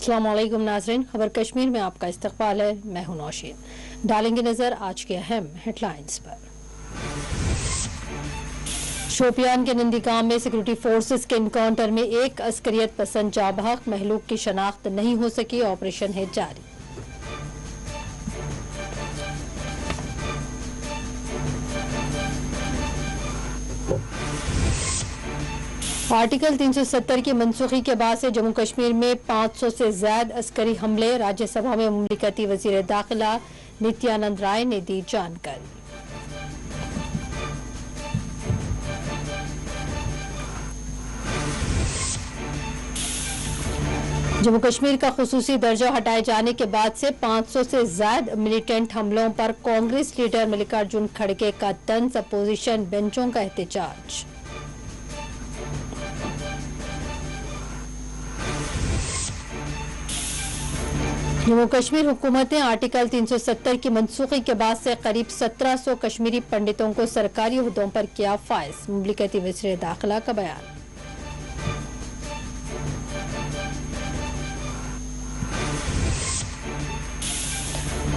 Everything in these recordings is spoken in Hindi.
अस्सलाम वालेकुम नाज़रीन, खबर कश्मीर में आपका इस्तकबाल है। मैं हूं नौशीन। डालेंगे नजर आज के अहम हेडलाइंस पर। शोपियान के नंदीगाम में सिक्योरिटी फोर्सेस के इनकाउंटर में एक अस्करियत पसंद जाबहक महलूक की शनाख्त नहीं हो सकी, ऑपरेशन है जारी। आर्टिकल 370 की मनसूखी के बाद से जम्मू कश्मीर में 500 से ज्यादा अस्करी हमले। राज्यसभा में मुमलिकती वजीर दाखिला नित्यानंद राय ने दी जानकारी। जम्मू कश्मीर का खुसूसी दर्जा हटाए जाने के बाद से 500 से ज्यादा मिलिटेंट हमलों पर कांग्रेस लीडर मल्लिकार्जुन खड़गे का तंज, अपोजिशन बेंचों का एहतजाज। जम्मू कश्मीर हुकूमत ने आर्टिकल 370 की मनसूखी के बाद से करीब 1700 कश्मीरी पंडितों को सरकारी ओहदों पर किया फाइज। मुमलिकती वज़ीर दाखिला का बयान।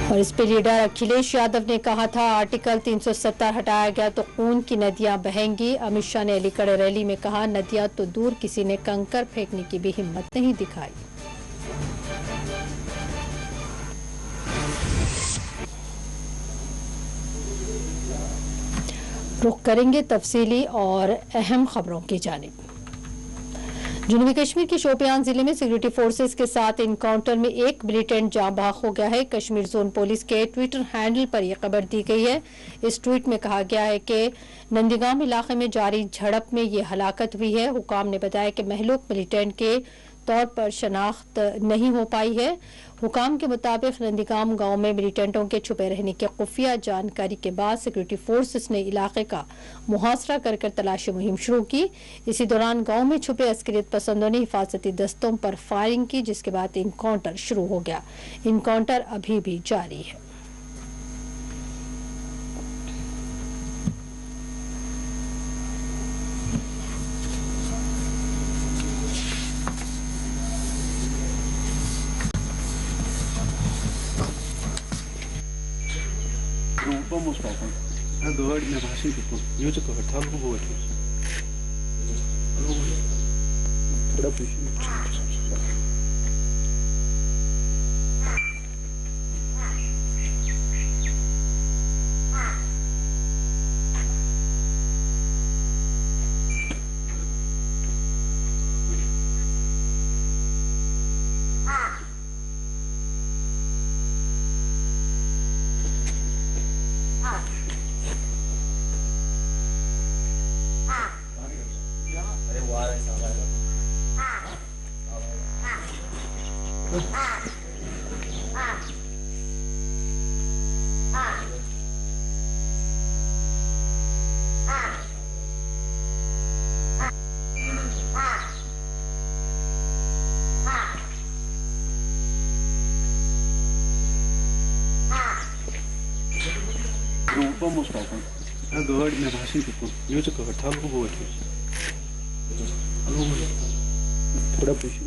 और इस पर लीडर अखिलेश यादव ने कहा था, आर्टिकल 370 हटाया गया तो खून की नदियां बहेंगी। अमित शाह ने अलीगढ़ रैली में कहा, नदियां तो दूर किसी ने कंकर फेंकने की भी हिम्मत नहीं दिखाई। रुख करेंगे तफसीली और अहम खबरों की जानिब। जनूबी कश्मीर के शोपियान जिले में सिक्योरिटी फोर्सेस के साथ इनकाउंटर में एक मिलिटेंट जाँ बहक हो गया है। कश्मीर जोन पुलिस के ट्विटर हैंडल पर यह खबर दी गई है। इस ट्वीट में कहा गया है कि नंदीगाम इलाके में जारी झड़प में ये हलाकत हुई है। हुकाम ने बताया कि महलूक मिलिटेंट के तौर पर शनाख्त नहीं हो पाई है। हुकाम के मुताबिक नंदीगाम गांव में मिलिटेंटों के छुपे रहने की खुफिया जानकारी के बाद सिक्योरिटी फोर्सेस ने इलाके का मुहासरा कर तलाशी मुहिम शुरू की। इसी दौरान गांव में छुपे अस्करियत पसंदों ने हिफाजती दस्तों पर फायरिंग की, जिसके बाद इनकाउंटर शुरू हो गया। इनकाउंटर अभी भी जारी है। Vamos para cá. Agora, na baixa, e outra coisa, tá no boa. Para puxar. Vamos para cá. Agora, na baixa, e outra coisa, tá no boa. Para puxar.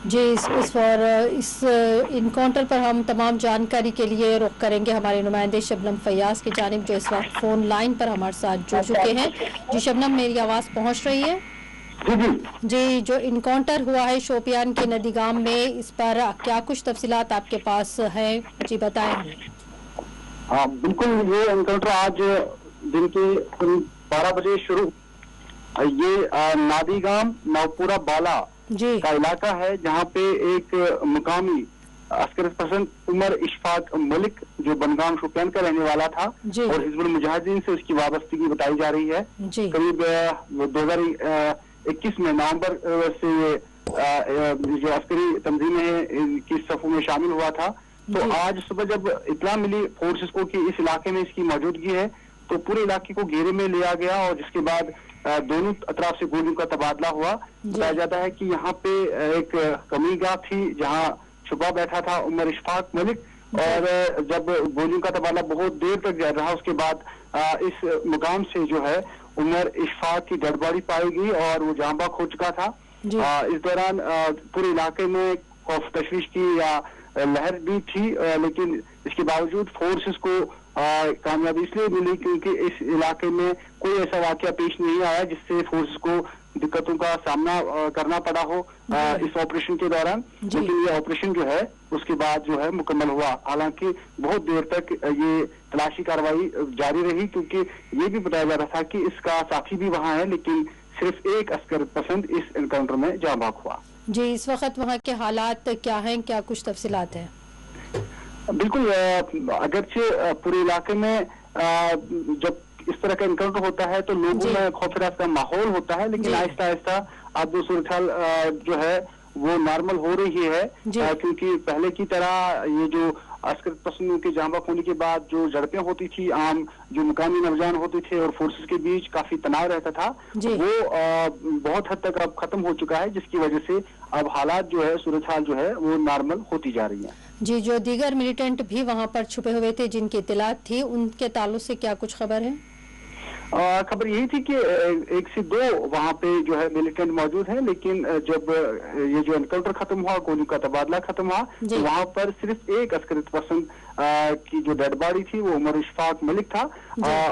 जी, इस इनकाउंटर पर हम तमाम जानकारी के लिए रुख करेंगे हमारे नुमाइंदे शबनम फयाज की जानिब, जो इस वक्त फोन लाइन पर हमारे साथ जुड़ चुके हैं। जी शबनम, मेरी आवाज़ पहुंच रही है? जी, जो इनकाउंटर हुआ है शोपियान के नदीगाम में, इस पर क्या कुछ तफसीलात आपके पास है? जी बताएं हमें। हाँ बिल्कुल, ये इनकाउंटर आज दिन के 12 बजे शुरू। ये नादीगाम नवपुरा बाला का इलाका है, जहाँ पे एक मुकामी अस्कर पसंद उमर इशफाक मलिक जो बनगाम शोपियान का रहने वाला था और हिजबुल मुजाहिदीन से उसकी वाबस्तगी बताई जा रही है। करीब 2021 में नवंबर से जो अस्करी तंजीमें हैं इनकी सफों में शामिल हुआ था। तो आज सुबह जब इत्तला मिली फोर्सेस को कि इस इलाके में इसकी मौजूदगी है तो पूरे इलाके को घेरे में लिया गया और जिसके बाद दोनों अतराफ से गोलियों का तबादला हुआ। बताया जाता है कि यहाँ पे एक कमीगाह थी जहाँ छुपा बैठा था उमर इशफाक मलिक और जब गोलियों का तबादला बहुत देर तक जारी रहा उसके बाद इस मुकाम से जो है उमर इशफाक की डेड बॉडी पाई गई और वो जाँ बहक हो चुका था। इस दौरान पूरे इलाके में खौफ तशवीश की या लहर भी थी लेकिन इसके बावजूद फोर्सेस को कामयाबी इसलिए मिली क्योंकि इस इलाके में कोई ऐसा वाकया पेश नहीं आया जिससे फोर्सेस को दिक्कतों का सामना करना पड़ा हो इस ऑपरेशन के दौरान। लेकिन ये ऑपरेशन जो है उसके बाद जो है मुकम्मल हुआ। हालांकि बहुत देर तक ये तलाशी कार्रवाई जारी रही क्योंकि ये भी बताया जा रहा था कि इसका साथी भी वहाँ है लेकिन सिर्फ एक अस्कर पसंद इस एनकाउंटर में जाँ बहक हुआ। जी, इस वक्त वहाँ के हालात क्या हैं, क्या कुछ तफसीलात हैं? बिल्कुल, अगरचे पूरे इलाके में जब इस तरह का एनकाउंटर होता है तो लोगों में खौफराज का माहौल होता है लेकिन आहिस्ता आहिस्ता अब जो सूरत जो है वो नॉर्मल हो रही है क्योंकि पहले की तरह ये जो अस्कर पसंदों की जाँ बहक होने के बाद जो झड़पें होती थी आम जो मुकामी नौजवान होते थे और फोर्सेस के बीच काफी तनाव रहता था वो बहुत हद तक अब खत्म हो चुका है जिसकी वजह से अब हालात जो है सूरत हाल जो है वो नॉर्मल होती जा रही है। जी, जो दीगर मिलिटेंट भी वहाँ पर छुपे हुए थे जिनकी इत्तलात थी उनके ताल्लुक से क्या कुछ खबर है? खबर यही थी कि 1 से 2 वहाँ पे जो है मिलिटेंट मौजूद हैं लेकिन जब ये जो एनकाउंटर खत्म हुआ गोली का तबादला खत्म हुआ तो वहाँ पर सिर्फ एक अस्कर पसंद की जो डेड बॉडी थी वो उमर इशफाक मलिक था।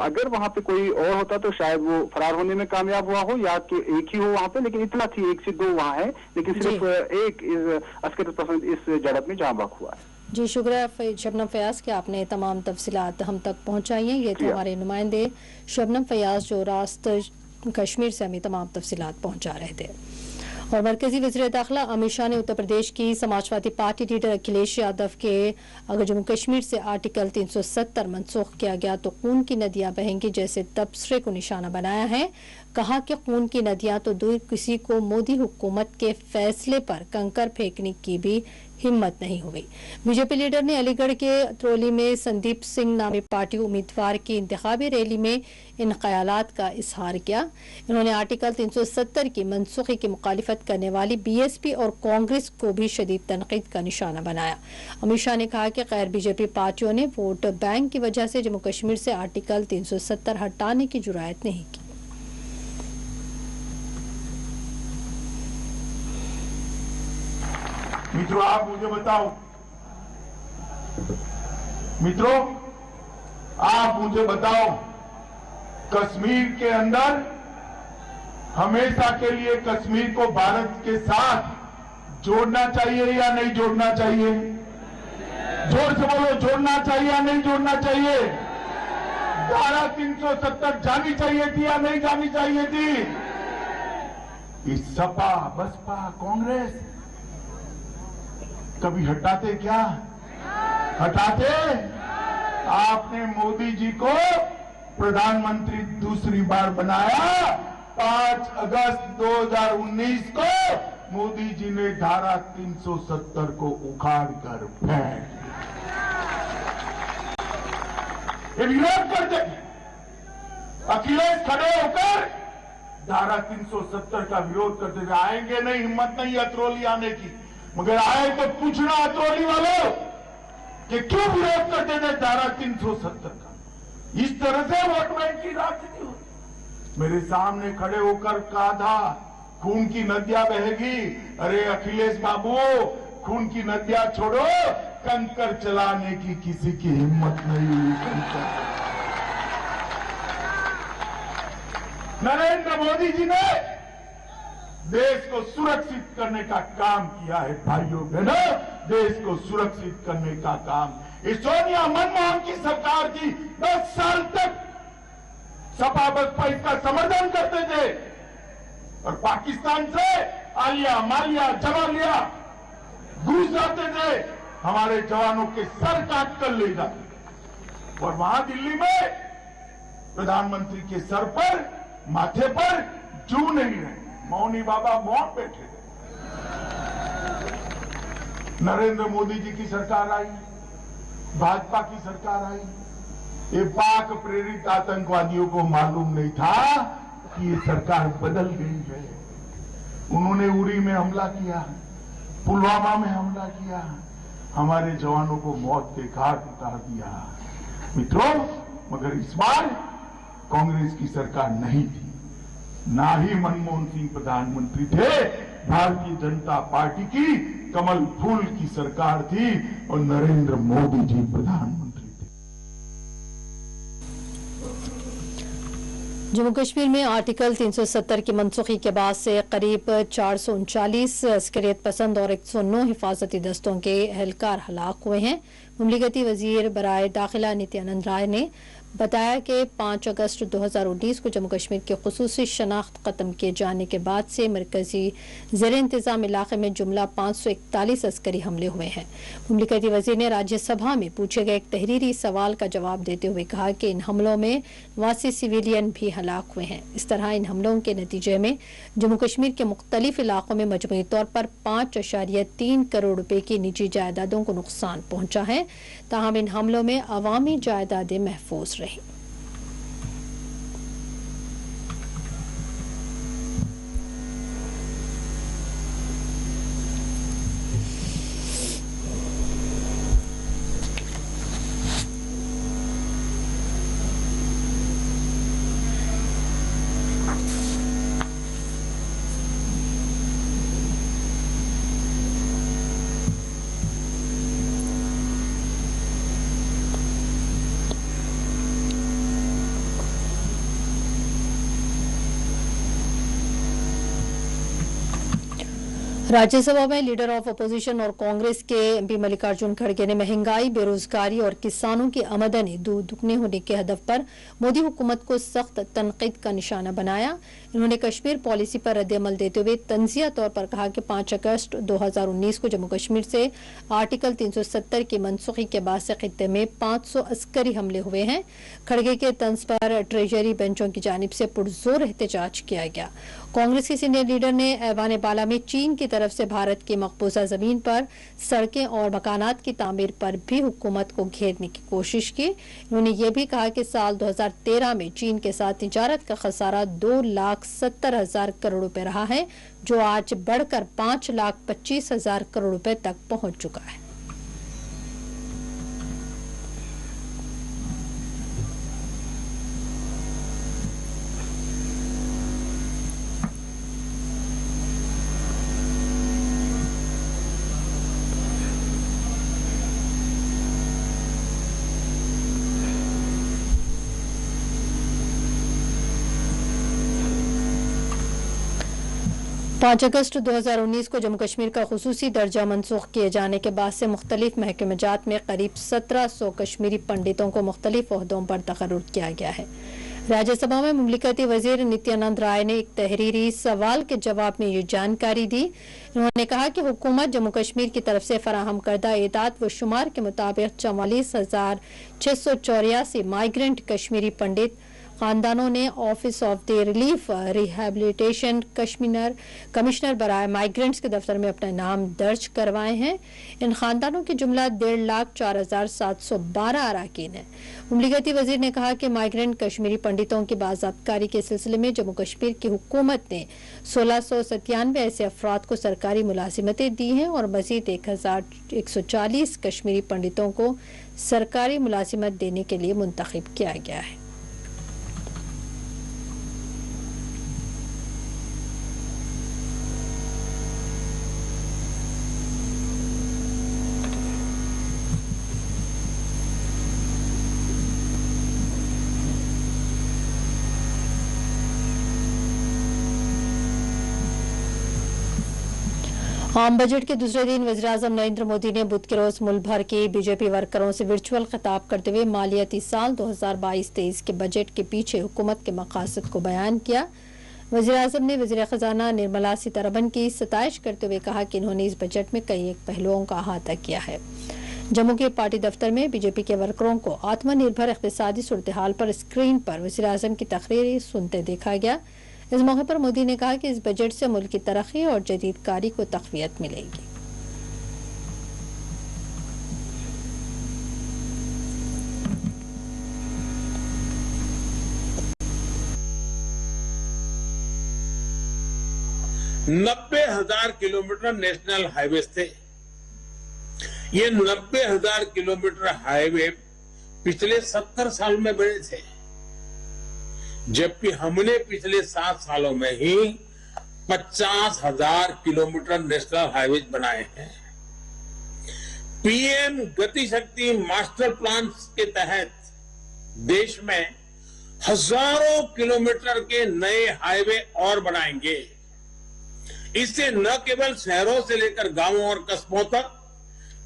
अगर वहाँ पे कोई और होता तो शायद वो फरार होने में कामयाब हुआ हो या कि एक ही हो वहाँ पे लेकिन इतना थी 1 से 2 वहाँ है लेकिन सिर्फ एक अस्कर पसंद इस झड़प में जाँ बहक हुआ है। जी, शुक्रिया शबनम फयाज के आपने तमाम तफसीलात हम तक पहुँचाई हैं। ये थे हमारे नुमाइंदे शबनम फयाज जो रास्त कश्मीर से हमें तमाम तफसीलात पहुँचा रहे थे। और मरकजी वज़ीर दाखिला अमित शाह ने उत्तर प्रदेश की समाजवादी पार्टी लीडर अखिलेश यादव के अगर जम्मू कश्मीर से आर्टिकल 370 मनसूख किया गया तो खून की नदियां बहेंगी जैसे तबसरे को निशाना बनाया है। कहा कि खून की नदियां तो दूर किसी को मोदी हुकूमत के फैसले पर कंकर फेंकने की भी हिम्मत नहीं हुई। बीजेपी लीडर ने अलीगढ़ के अतरौली में संदीप सिंह नामी पार्टी उम्मीदवार की इंतखाबी रैली में इन ख्यालात का इजहार किया। इन्होंने आर्टिकल 370 की मनसूखी की मुखालिफत करने वाली बीएसपी और कांग्रेस को भी शदीद तनकीद का निशाना बनाया। अमित शाह ने कहा कि गैर बीजेपी पार्टियों ने वोट बैंक की वजह से जम्मू कश्मीर से आर्टिकल 370 हटाने की जुरायत नहीं की। मित्रों, आप मुझे बताओ, मित्रों आप मुझे बताओ, कश्मीर के अंदर हमेशा के लिए कश्मीर को भारत के साथ जोड़ना चाहिए या नहीं जोड़ना चाहिए? जोर से बोलो, जोड़ना चाहिए या नहीं जोड़ना चाहिए? धारा 370 जानी चाहिए थी या नहीं जानी चाहिए थी? इस सपा बसपा कांग्रेस कभी हटाते क्या? हटाते? आपने मोदी जी को प्रधानमंत्री दूसरी बार बनाया। 5 अगस्त 2019 को मोदी जी ने धारा 370 को उखाड़ कर फेंक ये विरोध करते। अखिलेश खड़े होकर धारा 370 का विरोध करते थे। आएंगे नहीं, हिम्मत नहीं अतरौली आने की, मगर आए तो पूछना अतरौली वालों कि क्यों विरोध करते थे धारा 370 का। इस तरह से वोट बैंक की राजनीति होती। मेरे सामने खड़े होकर कहा था खून की नदियां बहेगी। अरे अखिलेश बाबू, खून की नदियां छोड़ो, कंकर चलाने की किसी की हिम्मत नहीं हुई। नरेंद्र मोदी जी ने देश को सुरक्षित करने का काम किया है। भाइयों बहनों, देश को सुरक्षित करने का काम इस सोनिया मनमोहन की सरकार की 10 साल तक सपा बसपा इसका समर्थन करते थे और पाकिस्तान से आलिया मालिया जमालिया घुस जाते थे। हमारे जवानों के सर काट कर ले जाते और वहां दिल्ली में प्रधानमंत्री के सर पर, माथे पर जू नहीं रहे, मौनी बाबा मौन बैठे रहे। नरेंद्र मोदी जी की सरकार आई, भाजपा की सरकार आई, ये पाक प्रेरित आतंकवादियों को मालूम नहीं था कि ये सरकार बदल गई है। उन्होंने उरी में हमला किया, पुलवामा में हमला किया, हमारे जवानों को मौत के घाट उतार दिया। मित्रों, मगर इस बार कांग्रेस की सरकार नहीं थी, ना ही मनमोहन सिंह प्रधानमंत्री थे, भारतीय जनता पार्टी की कमल फूल की सरकार थी और नरेंद्र मोदी जी प्रधानमंत्री थे। जम्मू कश्मीर में आर्टिकल 370 की मनसूखी के बाद से करीब 439 अस्करियत पसंद और 109 हिफाजती दस्तों के एहलकार हलाक हुए हैं। मुमलिकती वजीर बराए दाखिला नित्यानंद राय ने बताया कि 5 अगस्त 2019 को जम्मू कश्मीर के खुसूसी शनाख्त खत्म किए जाने के बाद से मरकजी ज़ेर इंतज़ाम इलाके में जुमला 541 अस्करी हमले हुए हैं। मुमलिकती वजीर ने राज्यसभा में पूछे गए एक तहरीरी सवाल का जवाब देते हुए कहा कि इन हमलों में 82 सिविलियन भी हलाक हुए हैं। इस तरह इन हमलों के नतीजे में जम्मू कश्मीर के मुख्तलिफ इलाकों में मजमूई तौर पर 5.3 करोड़ रुपए की निजी जायदादों को नुकसान पहुंचा है। ताहम इन हमलों में अवामी जायदादें महफूज रही। राज्यसभा में लीडर ऑफ अपोजिशन और कांग्रेस के एमपी मल्लिकार्जुन खड़गे ने महंगाई, बेरोजगारी और किसानों की आमदनी दुगनी होने के हदफ पर मोदी हुकूमत को सख्त तनकीद का निशाना बनाया। इन्होंने कश्मीर पॉलिसी पर रद्द-ए-अमल देते हुए तंजिया तौर पर कहा कि 5 अगस्त 2019 को जम्मू कश्मीर से आर्टिकल 370 की मनसूखी के बाद से खित्ते में 500 अस्करी हमले हुए हैं। खड़गे के तंज पर ट्रेजरी बेंचों की जानिब से पुरजोर एहतजाज किया गया। कांग्रेस के सीनियर लीडर ने ऐवान बाला में चीन की तरफ से भारत की मकबूजा जमीन पर सड़कें और मकानात की तामीर पर भी हुकूमत को घेरने की कोशिश की। उन्होंने ये भी कहा कि साल 2013 में चीन के साथ तिजारत का खसारा 2,70,000 करोड़ रुपए रहा है, जो आज बढ़कर 5,25,000 करोड़ रुपए तक पहुंच चुका है। पाँच अगस्त 2019 को जम्मू कश्मीर का खुसूसी दर्जा मनसूख किए जाने के बाद से मुख्तलिफ महकमेजात में करीब 1700 कश्मीरी पंडितों को मुख्तलिफ ओहदों पर तकर्रुर किया गया है। राज्यसभा में मुमलिकती वजीर नित्यानंद राय ने एक तहरीरी सवाल के जवाब में ये जानकारी दी। उन्होंने कहा कि हुकूमत जम्मू कश्मीर की तरफ से फराहम करदा एदाद व शुमार के मुताबिक 44,684 माइग्रेंट कश्मीरी पंडित खानदानों ने office of the relief rehabilitation commissioner बराए माइग्रेंट्स के दफ्तर में अपना नाम दर्ज करवाए हैं। इन खानदानों की जुमला 1,04,712 अरकान है। मुमलिकती वजीर ने कहा कि माइग्रेंट कश्मीरी पंडितों की बाज़ाब्तकारी के सिलसिले में जम्मू कश्मीर की हुकूमत ने 1697 ऐसे अफराद को सरकारी मुलाजिमतें दी हैं और मजीद 1,140 कश्मीरी पंडितों को सरकारी मुलाजिमत देने के लिए मुंतखब किया गया है। आम बजट के दूसरे दिन वज़ीर-ए-आज़म नरेंद्र मोदी ने बुध के रोज मुल्क भर के बीजेपी वर्करों से वर्चुअल खिताब करते हुए मालियाती साल 2022-23 के बजट के पीछे हुकूमत के मकासद को बयान किया। वज़ीर-ए-आज़म ने वज़ीर ख़जाना निर्मला सीतारमण की सताइश करते हुए कहा कि इन्होंने इस बजट में कई एक पहलुओं का अहाता किया है। जम्मू के पार्टी दफ्तर में बीजेपी के वर्करों को आत्मनिर्भर इक़्तिसादी सूरत हाल पर स्क्रीन पर वज़ीर-ए-आज़म की तकरीर सुनते देखा गया। इस मौके पर मोदी ने कहा कि इस बजट से मुल्क की तरक्की और जदीदकारी को तक़वियत मिलेगी। नब्बे 90,000 किलोमीटर नेशनल हाईवे थे। ये 90,000 किलोमीटर हाईवे पिछले 70 साल में बने थे, जबकि हमने पिछले 7 सालों में ही 50,000 किलोमीटर नेशनल हाईवे बनाए हैं। पीएम गति शक्ति मास्टर प्लान के तहत देश में हजारों किलोमीटर के नए हाईवे और बनाएंगे। इससे न केवल शहरों से लेकर गांवों और कस्बों तक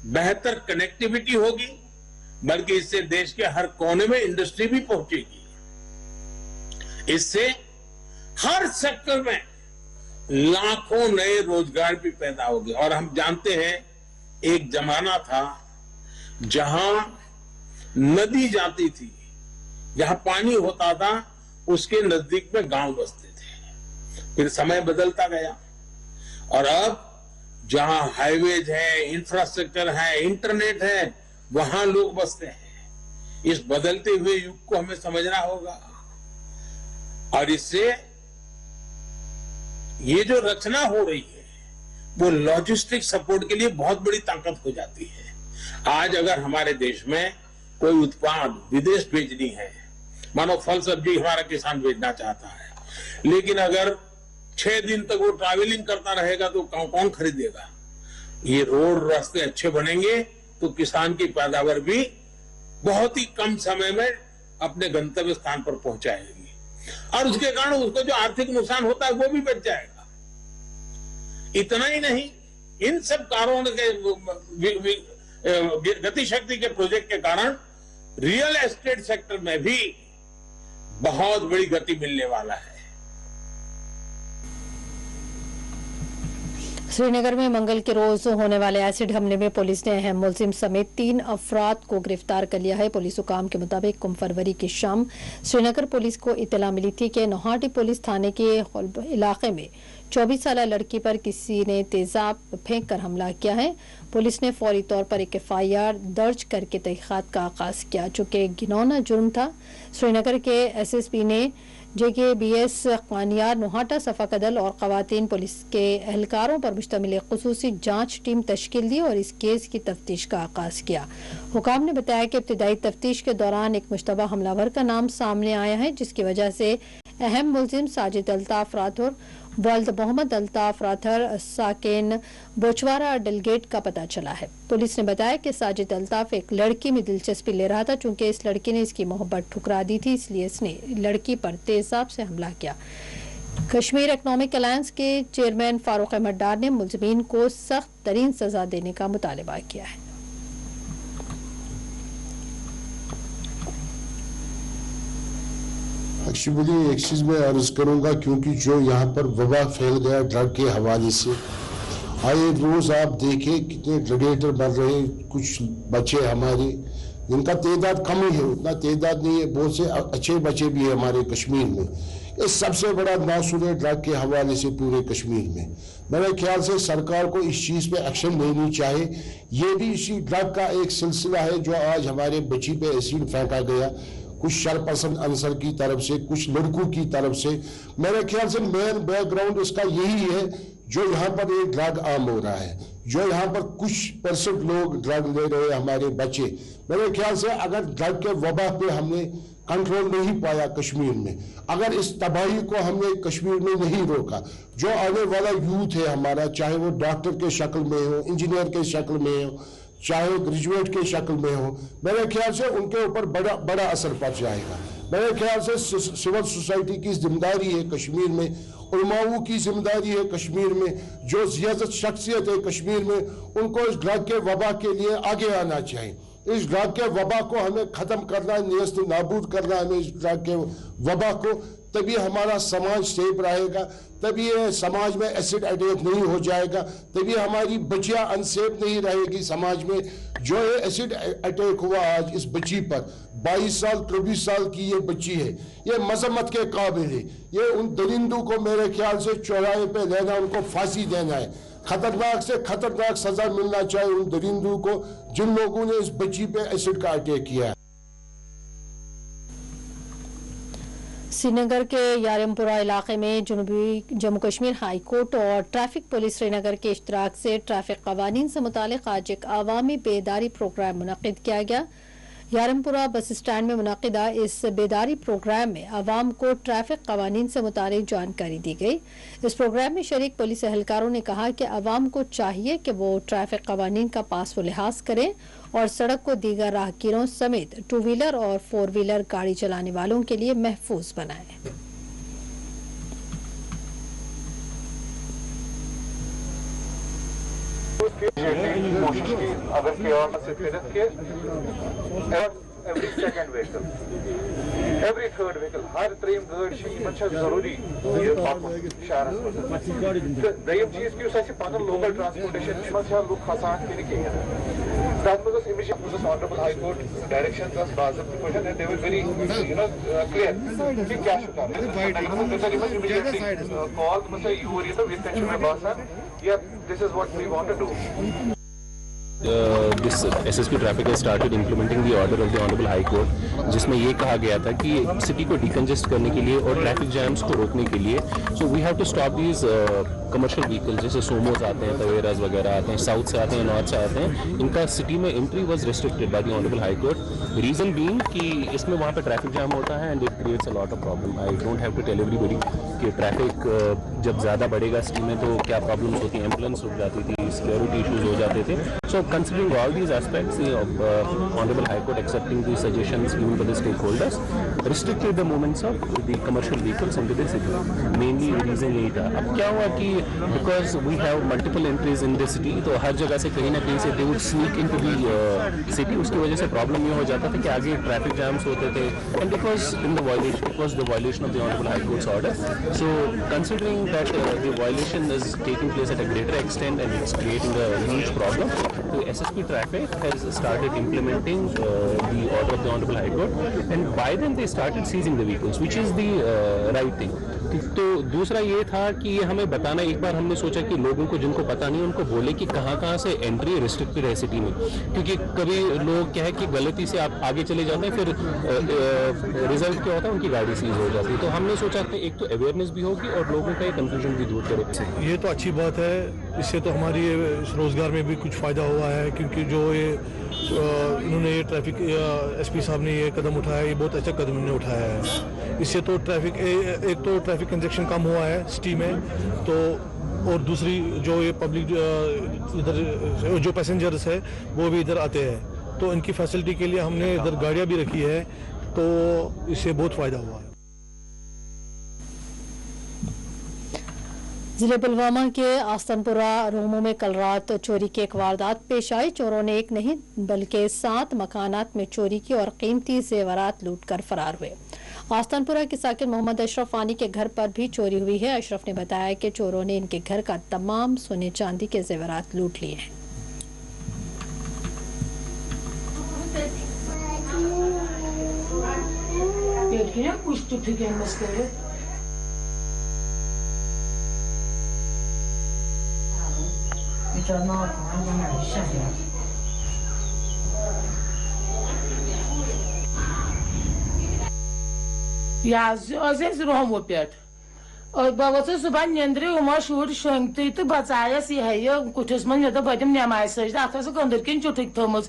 बेहतर कनेक्टिविटी होगी, बल्कि इससे देश के हर कोने में इंडस्ट्री भी पहुंचेगी। इससे हर सेक्टर में लाखों नए रोजगार भी पैदा होंगे। और हम जानते हैं एक जमाना था जहां नदी जाती थी, जहां पानी होता था, उसके नजदीक में गांव बसते थे। फिर समय बदलता गया और अब जहां हाईवेज है, इंफ्रास्ट्रक्चर है, इंटरनेट है, वहां लोग बसते हैं। इस बदलते हुए युग को हमें समझना होगा और इससे ये जो रचना हो रही है वो लॉजिस्टिक सपोर्ट के लिए बहुत बड़ी ताकत हो जाती है। आज अगर हमारे देश में कोई उत्पाद विदेश भेजनी है, मानो फल सब्जी हमारा किसान भेजना चाहता है, लेकिन अगर 6 दिन तक वो ट्रैवलिंग करता रहेगा तो कौन खरीदेगा? ये रोड रास्ते अच्छे बनेंगे तो किसान की पैदावार भी बहुत ही कम समय में अपने गंतव्य स्थान पर पहुंचाएगी और उसके कारण उसको जो आर्थिक नुकसान होता है वो भी बच जाएगा। इतना ही नहीं, इन सब कारणों के गति शक्ति के प्रोजेक्ट के कारण रियल एस्टेट सेक्टर में भी बहुत बड़ी गति मिलने वाला है। श्रीनगर में मंगल के रोज होने वाले एसिड हमले में पुलिस ने अहम मुलजिम समेत 3 अफराद को गिरफ्तार कर लिया है। पुलिस हुकाम के मुताबिक फरवरी की शाम श्रीनगर पुलिस को इत्तला मिली थी कि नौहाटी पुलिस थाने के इलाके में 24 साल लड़की पर किसी ने तेजाब फेंक कर हमला किया है। पुलिस ने फौरी तौर पर एक FIR दर्ज करके तहकीकात का आगाज किया, चूंकि घिनौना जुर्म था। श्रीनगर के SSP ने JKBS कानियार, नोहाटा सफाकदल और खवातीन पुलिस के एहलकारों पर मुश्तमिल एक खुसूसी जांच टीम तश्कील दी और इस केस की तफ्तीश का आगाज किया। हुकाम ने बताया कि इब्तिदाई तफ्तीश के दौरान एक मुश्तबा हमलावर का नाम सामने आया है, जिसकी वजह से अहम मुलजिम साजिद अल्ताफ राठौर वल्द मोहम्मद अल्ताफ राठौर साकिन बोचवारा डलगेट का पता चला है। पुलिस ने बताया कि साजिद अल्ताफ एक लड़की में दिलचस्पी ले रहा था। चूंकि इस लड़की ने इसकी मोहब्बत ठुकरा दी थी, इसलिए इसने लड़की पर तेजाब से हमला किया। कश्मीर इकनॉमिक अलायंस के चेयरमैन फारूक अहमद डार ने मुलजिमीन को सख्त तरीन सजा देने का मुतालबा किया है। एक्चुअली एक चीज़ मैं अर्ज करूंगा, क्योंकि जो यहाँ पर वबा फैल गया ड्रग के हवाले से, आए रोज़ आप देखें कितने ड्रगेटर बन रहे हैं। कुछ बच्चे हमारे जिनका तादाद कम ही है, उतना तादाद नहीं है, बहुत से अच्छे बच्चे भी हैं हमारे कश्मीर में। ये सबसे बड़ा नासूर है ड्रग के हवाले से पूरे कश्मीर में। मेरे ख्याल से सरकार को इस चीज़ पे एक्शन लेनी चाहिए। ये भी इसी ड्रग का एक सिलसिला है जो आज हमारे बच्ची पे एसिड फेंका गया, कुछ शरपसंद अंसर की तरफ से, कुछ लड़कों की तरफ से। मेरे ख्याल से मेन बैकग्राउंड इसका यही है जो यहाँ पर ये ड्रग आम हो रहा है, जो यहाँ पर कुछ % लोग ड्रग ले रहे हैं हमारे बच्चे। मेरे ख्याल से अगर ड्रग के वबा पे हमने कंट्रोल नहीं पाया कश्मीर में, अगर इस तबाही को हमने कश्मीर में नहीं रोका, जो आने वाला यूथ है हमारा, चाहे वो डॉक्टर के शक्ल में हो, इंजीनियर के शक्ल में हो, चाहे ग्रेजुएट के शक्ल में हो, मेरे ख्याल से उनके ऊपर बड़ा असर पड़ जाएगा। मेरे ख्याल से सिविल सोसाइटी की जिम्मेदारी है कश्मीर में, उलमाओं की जिम्मेदारी है कश्मीर में, जो ज़ियादत शख्सियत है कश्मीर में, उनको इस ड्रग के वबा के लिए आगे आना चाहिए। इस ड्रग के वबा को हमें ख़त्म करना है, नेस्त नाबूद करना है हमें इस ड्रग के वबा को, तभी हमारा समाज सेफ रहेगा, तभी ये समाज में एसिड अटैक नहीं हो जाएगा, तभी हमारी बच्चियां अनसेफ नहीं रहेगी समाज में। जो ये एसिड अटैक हुआ आज इस बच्ची पर, 22 साल 24 साल की ये बच्ची है, ये मजम्मत के काबिल है। ये उन दरिंदों को मेरे ख्याल से चौराहे पे लेना, उनको फांसी देना है। खतरनाक से खतरनाक सजा मिलना चाहिए उन दरिंदों को जिन लोगों ने इस बच्ची पे एसिड का अटैक किया है। श्रीनगर के यारमपुरा इलाके में जनूबी जम्मू कश्मीर हाई कोर्ट और ट्रैफिक पुलिस श्रीनगर के इश्तराक से ट्रैफिक कवानीन से मुतालिक आज एक अवामी बेदारी प्रोग्राम मुनक्किद किया गया। यारमपुरा बस स्टैंड में मुनक्किदा इस बेदारी प्रोग्राम में आवाम को ट्रैफिक कवानीन से मुतालिक जानकारी दी गई। इस प्रोग्राम में शरीक पुलिस एहलकारों ने कहा कि आवाम को चाहिए कि वो ट्रैफिक कवानीन का पास व लिहाज करें और सड़क को दीगर राहगीरों समेत 2 व्हीलर और 4 व्हीलर गाड़ी चलाने वालों के लिए महफूज बनाएं। अगर every second vehicle, every third vehicle, हर त्रीम गाड़ी जरूरी शहर दयम चीज कि पन लोकल ट्रांसपोर्टेशन लुक खसान तथ मज honourable high court direction very clear कि क्या कॉल यूर ये बासान this is what we want to do. This SSP traffic has started implementing the order of the Honorable High Court, जिसमें ये कहा गया था कि सिटी को डिकंजेस्ट करने के लिए और ट्रैफिक जैम्स को रोकने के लिए so we have to stop these commercial vehicles जैसे सोमोज आते हैं, तवेराज वगैरह आते हैं, साउथ से आते हैं, नॉर्थ से आते हैं, इनका सिटी में entry was restricted by the honourable high court. Reason being कि इसमें वहाँ पे ट्रैफिक जैम होता है and it creates a lot of problem. I don't have to tell everybody कि ट्रैफिक जब ज़्यादा बढ़ेगा सिटी में तो क्या प्रॉब्लम्स होती हैं, एम्बुलेंस रुक जाती थी, सिक्योरिटी इशूज हो जाते थे। So considering all these aspects of honourable high court accepting the suggestions given by the stakeholders restricted the movements of the commercial vehicles into the city. Mainly reason यही था। अब क्या हुआ कि because we have multiple entries in the city, तो हर जगह से कहीं ना कहीं से they would sneak into the city। उसकी वजह से प्रॉब्लम ये हो जाता था कि आगे ट्रैफिक जैम्स होते थे and it was the violation of the Honorable High Court's order। So considering that the violation is taking place at a greater extent and it's creating a huge problem, the SSP traffic has started implementing the order of the Honorable High Court and by then they started seizing the vehicles, which is the right thing। तो दूसरा ये था कि हमें बताना, एक बार हमने सोचा कि लोगों को जिनको पता नहीं उनको बोले कि कहाँ से एंट्री रिस्ट्रिक्टेड है सिटी में, क्योंकि कभी लोग क्या है कि गलती से आप आगे चले जाते हैं, फिर रिजल्ट क्या होता है उनकी गाड़ी सीज हो जाती है। तो हमने सोचा कि एक तो अवेयरनेस भी होगी और लोगों का ये कंफ्यूजन भी दूर करे। ये तो अच्छी बात है, इससे तो हमारी रोज़गार में भी कुछ फ़ायदा हुआ है, क्योंकि जो ये इन्होंने ये ट्रैफिक एसपी साहब ने ये कदम उठाया, ये बहुत अच्छा कदम इन्होंने उठाया है। इससे तो ट्रैफिक एक तो ट्रैफिक कंजेक्शन कम हुआ है सिटी में, तो और दूसरी जो ये पब्लिक इधर जो पैसेंजर्स है वो भी इधर आते हैं, तो इनकी फैसिलिटी के लिए हमने इधर गाड़ियाँ भी रखी है, तो इससे बहुत फ़ायदा हुआ है। जिले पुलवामा के आस्तनपुरा रोमो में कल रात चोरी की एक वारदात पेश आई। चोरों ने एक नहीं बल्कि 7 मकानात में चोरी की और कीमती जेवरात लूटकर फरार हुए। आस्तनपुरा के साकिन मोहम्मद अशरफ वानी के घर पर भी चोरी हुई है। अशरफ ने बताया कि चोरों ने इनके घर का तमाम सोने चांदी के जेवरात लूट लिए हैं। रोमो पे बहुत सुबह नंद्रे उमा शुर शंगत तो बचायस यह कुठस मन मे बम नमाज सज अत अंदर किन चुटक थोम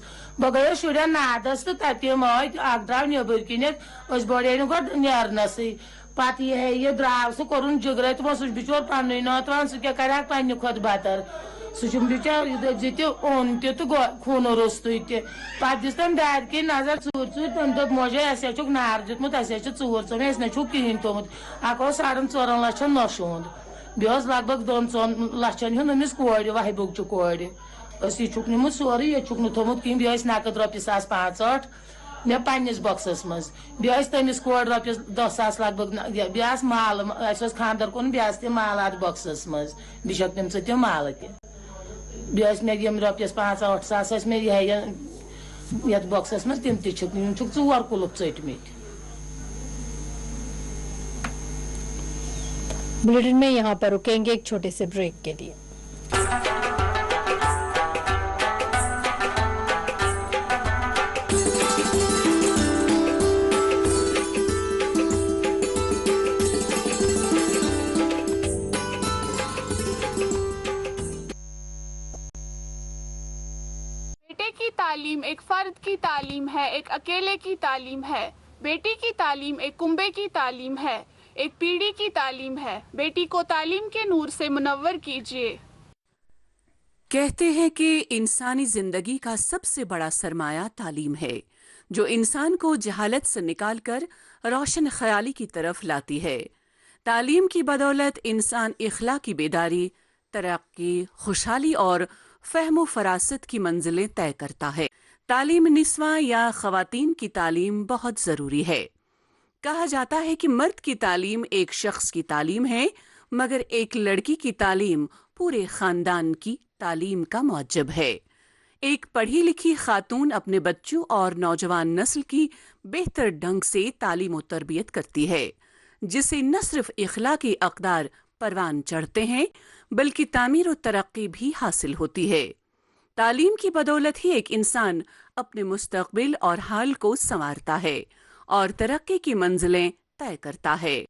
बह गई शुर नादस तो तम द्राव नबर किन बड़े गो नेरनस पे यह द्राव सह कोर जिगर सह बिचोर पन नोतवान सह क्या कर पे खुद बतर सह बिचार ओन तो खून रोस्त पे दिस तम दार कि नजर चूर चूर तम दोप मोजे अस नार दुतमुत अस चूर चोन अस नु कहें थोमुत अक 4.5 लाख नशोंद बे लग भग 2 लाखन हमिस कोर वहबुक कोर यह निमुत सोरे ये नु थोमुत कहें बे नकद ₹5,500 मे पन्निस बॉक्सस मज बेस तमिस कोड रॉपिस 10,000 लगभग बेस माल अस खानदर कोन बेस ते माल आत बॉक्सस मज बिशक तम सत माल ते बेस मे यम रॉपिस 5-8 मे यत बॉक्सस मज तम ते छुक 4 कुलुप चटमित। बुलेटिन में यहाँ पर रुकेंगे एक छोटे से ब्रेक के लिए। बेटे की तालीम एक फर्द की तालीम है, एक अकेले की तालीम है। बेटी की तालीम एक कुंबे की तालीम है, एक पीढ़ी की तालीम है। बेटी को तालीम के नूर से मुनव्वर कीजिए। कहते हैं कि इंसानी जिंदगी का सबसे बड़ा सरमाया तालीम है, जो इंसान को जहालत से निकालकर रोशन ख्याली की तरफ लाती है। तालीम की बदौलत इंसान इखलाकी बेदारी, तरक्की, खुशहाली और फहमो फरासत की मंजिलें तय करता है। तालीम निस्वां या खवातीन की तालीम बहुत ज़रूरी है। कहा जाता है कि मर्द की तालीम एक शख्स की तालीम है, मगर एक लड़की की तालीम पूरे खानदान की तालीम का मौजब है। एक पढ़ी लिखी खातून अपने बच्चों और नौजवान नस्ल की बेहतर ढंग से तालीम और तरबियत करती है, जिससे न सिर्फ इखलाकी अक़दार परवान चढ़ते हैं, बल्कि तामीर और तरक्की भी हासिल होती है। तालीम की बदौलत ही एक इंसान अपने मुस्तक़बिल और हाल को संवारता है और तरक्की की मंजिलें तय करता है।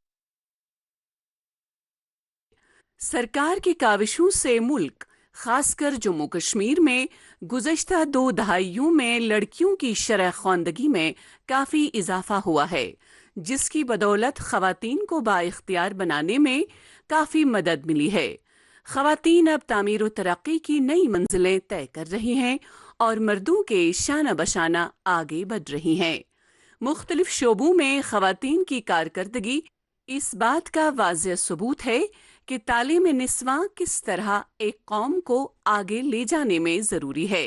सरकार की काविशों से मुल्क, खासकर जम्मू कश्मीर में गुज़श्ता 2 दहाइयों में लड़कियों की शरह ख़्वानदगी में काफ़ी इजाफा हुआ है, जिसकी बदौलत ख़वातीन को बाइख्तियार बनाने में काफ़ी मदद मिली है। ख़वातीन अब तामीर व तरक्की की नई मंजिलें तय कर रही हैं और मर्दों के शाना बशाना आगे बढ़ रही हैं। मुख्तलिफ शोबों में ख़वातीन की कारकर्दगी इस बात का वाज़ेह सबूत है कि तालीम निस्वां किस तरह एक कौम को आगे ले जाने में ज़रूरी है।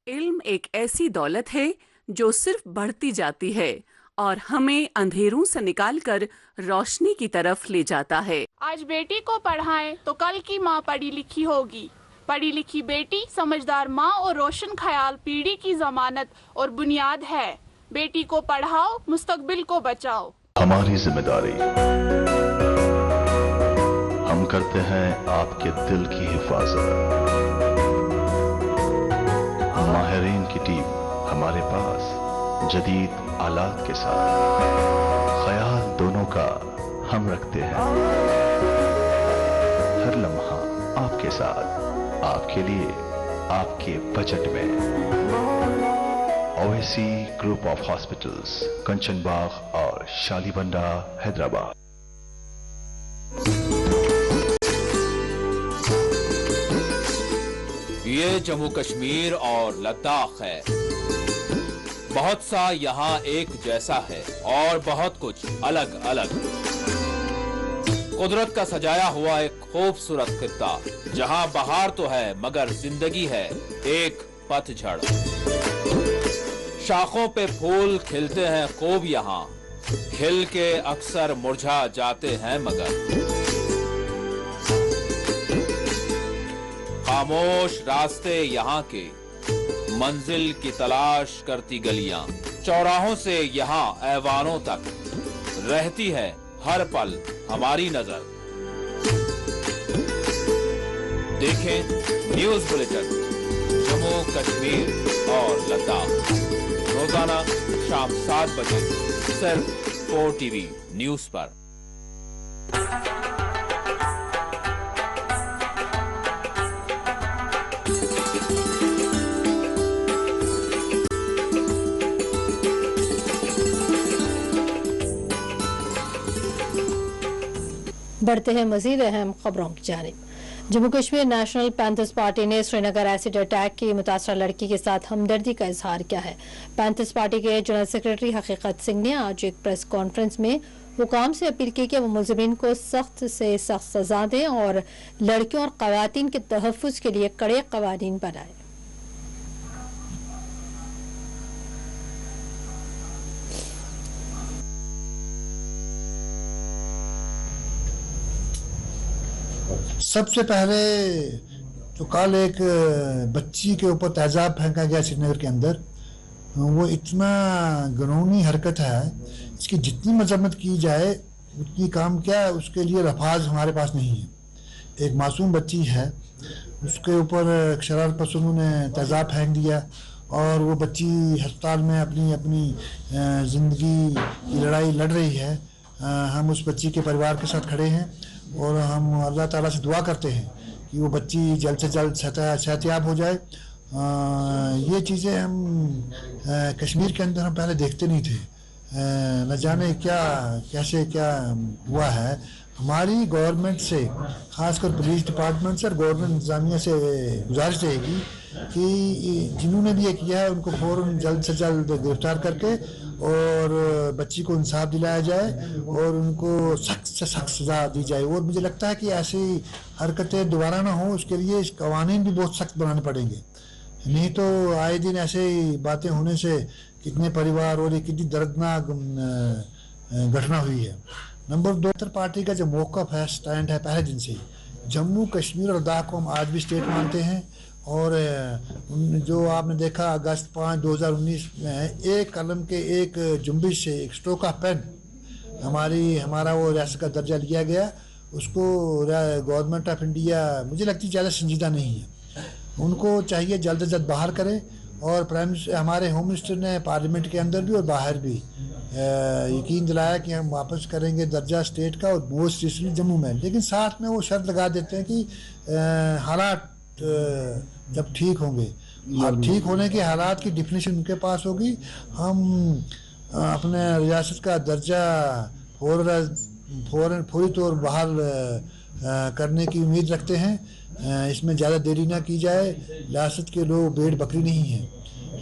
इल्म एक ऐसी दौलत है जो सिर्फ बढ़ती जाती है और हमें अंधेरों से निकालकर रोशनी की तरफ ले जाता है। आज बेटी को पढ़ाएं तो कल की माँ पढ़ी लिखी होगी। पढ़ी लिखी बेटी, समझदार माँ और रोशन ख्याल पीढ़ी की जमानत और बुनियाद है। बेटी को पढ़ाओ, मुस्तकबिल को बचाओ। हमारी जिम्मेदारी, हम करते हैं आपके दिल की हिफाजत। माहिरीन की टीम हमारे पास जदीद आलात के साथ, ख्याल दोनों का हम रखते हैं। हर लम्हा आपके साथ, आपके लिए, आपके बजट में। ओएसी ग्रुप ऑफ हॉस्पिटल्स, कंचन बाग और शालीबंडा, हैदराबाद। ये जम्मू कश्मीर और लद्दाख है। बहुत सा यहाँ एक जैसा है और बहुत कुछ अलग अलग। कुदरत का सजाया हुआ एक खूबसूरत खित्ता, जहाँ बहार तो है मगर जिंदगी है एक पतझड़। शाखों पे फूल खिलते हैं खूब यहाँ, खिल के अक्सर मुरझा जाते हैं मगर। खामोश रास्ते यहाँ के, मंजिल की तलाश करती गलियां, चौराहों से यहाँ ऐवानों तक रहती है हर पल हमारी नजर। देखें न्यूज बुलेटिन जम्मू कश्मीर और लद्दाख रोजाना शाम 7 बजे सिर्फ 4TV न्यूज पर। बढ़ते हैं मजीद अहम खबरों की जानिब। Jammu Kashmir national panthers party ने श्रीनगर एसिड अटैक की मुतासरा लड़की के साथ हमदर्दी का इजहार किया है। पैंथर्स पार्टी के जनरल सेक्रेटरी हकीकत सिंह ने आज एक प्रेस कॉन्फ्रेंस में हुकाम से अपील की कि वो मुलजिमीन को सख्त से सख्त सजा दें और लड़कियों और खवातीन के तहफ़्फ़ुज़ के लिए कड़े कवानीन बनाएं। सबसे पहले तो कल एक बच्ची के ऊपर तेजाब फेंका गया श्रीनगर के अंदर, वो इतना घिनौनी हरकत है, इसकी जितनी मजम्मत की जाए उतनी काम क्या, उसके लिए लफाज हमारे पास नहीं है। एक मासूम बच्ची है, उसके ऊपर शरारत पसंदों ने तेजाब फेंक दिया और वो बच्ची अस्पताल में अपनी ज़िंदगी की लड़ाई लड़ रही है। हम उस बच्ची के परिवार के साथ खड़े हैं और हम अल्लाह ताला से दुआ करते हैं कि वो बच्ची जल्द से जल्द सेहतयाब हो जाए। ये चीज़ें हम कश्मीर के अंदर हम पहले देखते नहीं थे, न जाने कैसे क्या हुआ है। हमारी गवर्नमेंट से, खासकर पुलिस डिपार्टमेंट से और गवर्नमेंट इंतजामिया से गुजारिश रहेगी कि जिन्होंने भी ये किया है उनको फ़ौरन जल्द से जल्द गिरफ्तार करके और बच्ची को इंसाफ दिलाया जाए और उनको सख्त से सख्त सज़ा दी जाए। और मुझे लगता है कि ऐसी हरकतें दोबारा ना हो, उसके लिए कवानीन भी बहुत सख्त बनाने पड़ेंगे, नहीं तो आए दिन ऐसे बातें होने से कितने परिवार और ये कितनी दर्दनाक घटना हुई है। नंबर 2, पार्टी का जो मौक़िफ़ है, स्टैंड है पहले दिन से ही, जम्मू कश्मीर और लद्दाख को हम आज भी स्टेट मानते हैं। और जो आपने देखा अगस्त 5, 2019 में एक कलम के एक जुम्बिश से, एक स्ट्रोक ऑफ पेन हमारा वो रियासत का दर्जा लिया गया, उसको गवर्नमेंट ऑफ इंडिया मुझे लगती ज़्यादा संजीदा नहीं है। उनको चाहिए जल्द से जल्द बाहर करें। और हमारे होम मिनिस्टर ने पार्लियामेंट के अंदर भी और बाहर भी यकीन दिलाया कि हम वापस करेंगे दर्जा स्टेट का, और मोस्ट रिसेंटली जम्मू में। लेकिन साथ में वो शर्त लगा देते हैं कि हालात जब ठीक होंगे, अब ठीक होने के हालात की डिफिनेशन उनके पास होगी। हम अपने रियासत का दर्जा फौरी तौर बहाल करने की उम्मीद रखते हैं। इसमें ज़्यादा देरी ना की जाए। रियासत के लोग भेड़ बकरी नहीं हैं।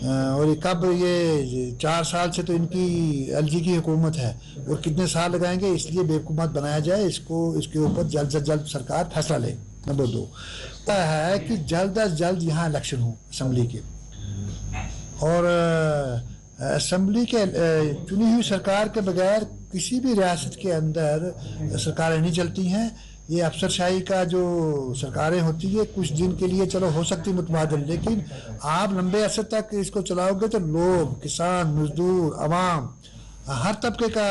और ये 4 साल से तो इनकी एलजी की हुकूमत है, और कितने साल लगाएंगे, इसलिए बेवकूफ़ बनाया जाए। इसके ऊपर जल्द से जल्द सरकार फैसला ले। नंबर 2 है कि जल्द अज जल्द यहाँ इलेक्शन हो असेंबली के, और असेंबली के चुनी हुई सरकार के बगैर किसी भी रियासत के अंदर सरकारें नहीं चलती हैं। ये अफसरशाही का जो सरकारें होती है कुछ दिन के लिए चलो हो सकती मुतबादल, लेकिन आप लंबे अरसे तक इसको चलाओगे तो लोग, किसान, मजदूर, अवाम, हर तबके का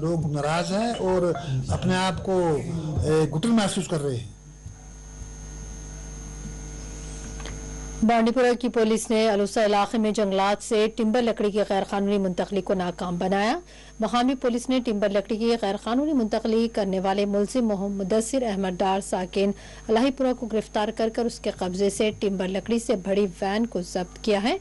लोग नाराज़ हैं और अपने आप को घुटन महसूस कर रहे हैं। बांडीपुरा की पुलिस ने अलूसा इलाके में जंगलात से टिम्बर लकड़ी की गैर कानूनी मुंतकली को नाकाम बनाया। मकामी पुलिस ने टिम्बर लकड़ी की गैर कानूनी मुंतकली करने वाले मुलजिम मुदस्सिर अहमद डार साकिन अलाहीपुरा को गिरफ्तार कर उसके कब्जे से टिम्बर लकड़ी से भरी वैन को जब्त किया है।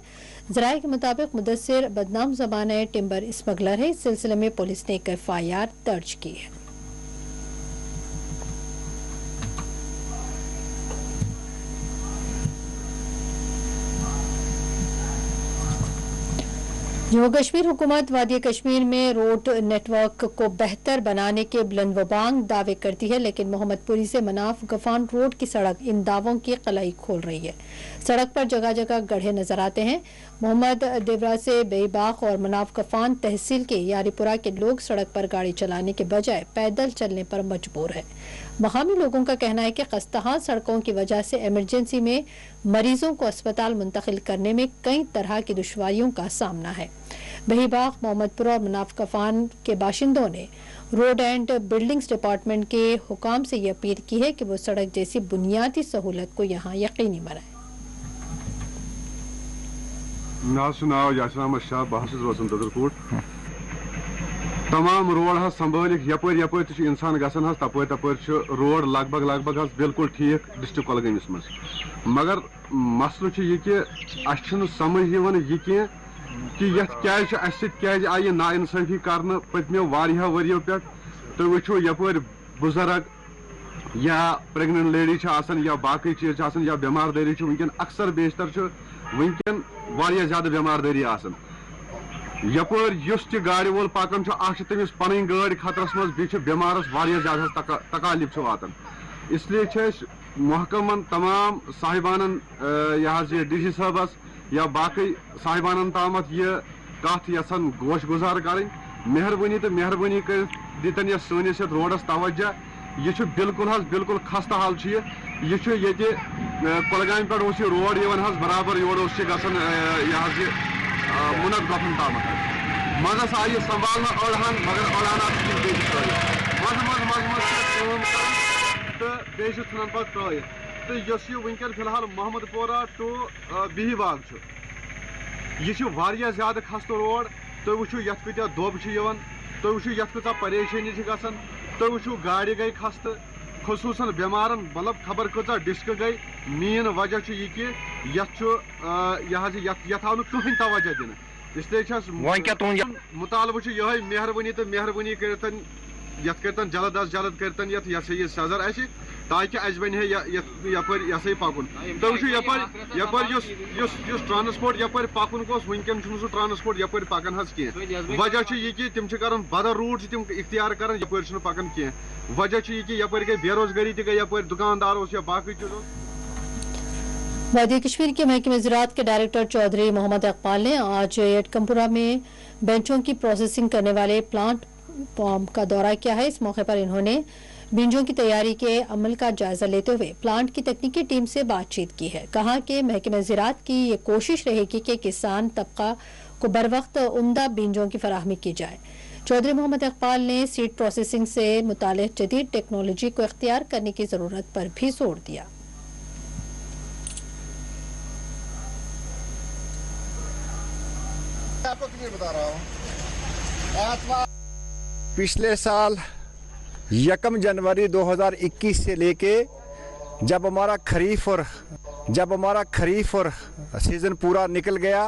जराये के मुताबिक मुदस्सिर बदनाम ज़बान टिम्बर स्मगलर है। इस सिलसिले में पुलिस ने एक FIR दर्ज की है। जम्मू कश्मीर हुकूमत वादी कश्मीर में रोड नेटवर्क को बेहतर बनाने के बुलंदबांग दावे करती है, लेकिन मोहम्मदपुरी से मनाफ गफान रोड की सड़क इन दावों की कलाई खोल रही है। सड़क पर जगह जगह गड्ढे नजर आते हैं। मोहम्मद देवरा से बेबाग और मनाफ गफान तहसील के यारीपुरा के लोग सड़क पर गाड़ी चलाने के बजाय पैदल चलने पर मजबूर है। मकामी लोगों का कहना है कि खस्ताहाल सड़कों की वजह से इमरजेंसी में मरीजों को अस्पताल मुंतकिल करने में कई तरह की दुश्वारियों का सामना है। बहीबाग, मोहम्मदपुरा और मनाफ गफान के बाशिंदों ने रोड एंड बिल्डिंग्स डिपार्टमेंट के हुकाम से ये अपील की है कि वो सड़क जैसी बुनियादी सहूलत को यहाँ यकीनी बनाए। नाव यासिर अहमद शाह, बह रोजान ददरकोट। तमाम रोड संभालिक यपर इंसान गसान तपर रोड लगभग बिल्कुल ठीक डिस्ट्रिक्ट कुलगामिस मज, मगर मसल यह कि समझ यह कि क्या आई ना इंसाफी कर पत्मो वरियो पे। तुम वो यपर बुजुर्ग या प्रेगनेंट लेडी या बाकी चीज या बेमारदारी वनकन अक्सर बेशतर वनकन वारिया ज्यादा बेमारदारी यपर युस ति गाड़ी वोल पकान तमिस पन गाड़ी खतरस मज बे बेमारस वारिया ज्यादा तकालीफ वातान। इसलिए महकमन तमाम साहिबान यह DC साहबस या बाकी साहिबान तामत यह कत यसान गोश गुजार कर मेहरबानी तो मेहरबानी कर दितन यह सनिस रोडस तवज्जो ये बिल्कुल खस्ता हाल ये कुलगाम पे रोड बराबर योर मुनक गठन ताम मजस आई संभाल अड़हान मगर अड़ाना तो बेन पे त्रित तो वनकन फिलहाल मोहम्मदपोरा टू बिहीबाग यह ज्यादा खस्त रोड तो वो ये कत्या दोब तो वो ये कचा परेशानी गसान तो वो गाड़ी गई खस्त खसूसन बेमारन मतलब खबर कचा डिस्क गई मेन वजह यह कि यह आव कहीं तवज्जो दिन इसलिए मुतालबा यह मेहरबानी तो मेहरबानी करतन जल्द अज जल्द करतन यह सजर आए ताकि अस बन यपर यह पकुन तो यपर ट्रांसपोर्ट यपर पकुन वनकन सह ट्रांसपोर्ट यपर पकन कह वजह यह कि तम बदल रूट तम इख्तियार कर यपर पकन कह वजह यह कि यपर गई बेरोजगारी गई यपर दुकानदार या बाकी चीजों। वादी कश्मीर के महकमे ज़राअत के डायरेक्टर चौधरी मोहम्मद इकबाल ने आज एटकमपुरा में बेंचों की प्रोसेसिंग करने वाले प्लांट का दौरा किया है। इस मौके पर इन्होंने बीजों की तैयारी के अमल का जायजा लेते हुए प्लांट की तकनीकी टीम से बातचीत की है। कहा कि महकमे ज़राअत की ये कोशिश रहेगी कि किसान तबका को बर वक्त उम्दा बीजों की फराहमी की जाए। चौधरी मोहम्मद इकबाल ने सीड प्रोसेसिंग से मुताल्लिक़ जदीद टेक्नोलॉजी को इख्तियार करने की जरूरत पर भी जोर दिया। आपको बता रहा हूँ पिछले साल 1 जनवरी 2021 से लेके जब हमारा खरीफ और सीज़न पूरा निकल गया,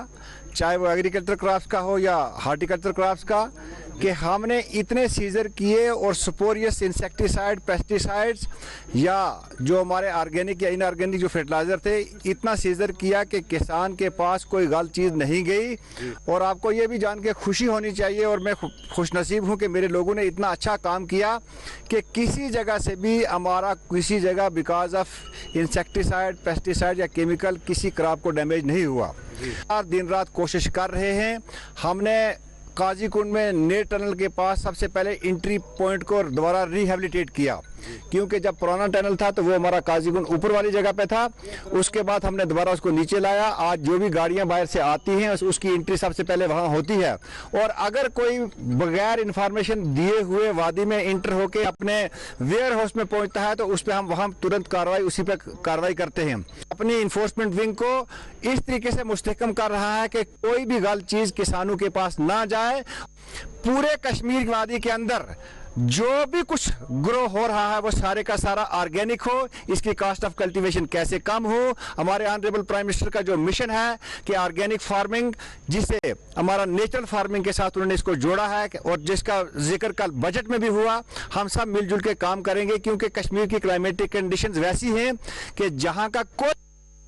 चाहे वो एग्रीकल्चर क्रॉप्स का हो या हार्टिकल्चर क्रॉप्स का, कि हमने इतने सीजर किए और स्पोरियस इंसेक्टिसाइड पेस्टिसाइड्स या जो हमारे ऑर्गेनिक या इनऑर्गेनिक जो फर्टिलाइज़र थे इतना सीजर किया कि किसान के पास कोई गलत चीज़ नहीं गई। और आपको ये भी जान के खुशी होनी चाहिए और मैं खुशनसीब हूँ कि मेरे लोगों ने इतना अच्छा काम किया कि किसी जगह से भी हमारा किसी जगह बिकॉज ऑफ इंसेक्टिसाइड पेस्टिसाइड या केमिकल किसी क्रॉप को डैमेज नहीं हुआ। दिन रात कोशिश कर रहे हैं। हमने काजीकुंड में नेट टनल के पास सबसे पहले एंट्री पॉइंट को दोबारा रिहेबिलिटेट किया, क्योंकि जब पुराना टनल था तो वो हमारा काजीकुंड ऊपर वाली जगह पे था, उसके बाद हमने दोबारा उसको नीचे लाया। आज जो भी गाड़ियां बाहर से आती हैं उसकी एंट्री सबसे पहले वहां होती है, और अगर कोई बगैर इंफॉर्मेशन दिए हुए वादी में इंटर होके अपने वेयर हाउस में पहुंचता है तो उस पर हम वहां तुरंत उसी पर कार्रवाई करते हैं। अपनी इन्फोर्समेंट विंग को इस तरीके से मुस्तहकम कर रहा है कि कोई भी गलत चीज किसानों के पास ना जाए। पूरे कश्मीर वादी के अंदर जो भी कुछ ग्रो हो रहा है वो सारे का सारा ऑर्गेनिक हो, इसकी कॉस्ट ऑफ कल्टीवेशन कैसे कम हो। हमारे ऑनरेबल प्राइम मिनिस्टर का जो मिशन है कि ऑर्गेनिक फार्मिंग, जिसे हमारा नेचुरल फार्मिंग के साथ उन्होंने इसको जोड़ा है और जिसका जिक्र कल बजट में भी हुआ, हम सब मिलजुल के काम करेंगे, क्योंकि कश्मीर की क्लाइमेटिक कंडीशंस वैसी हैं कि जहां का कोई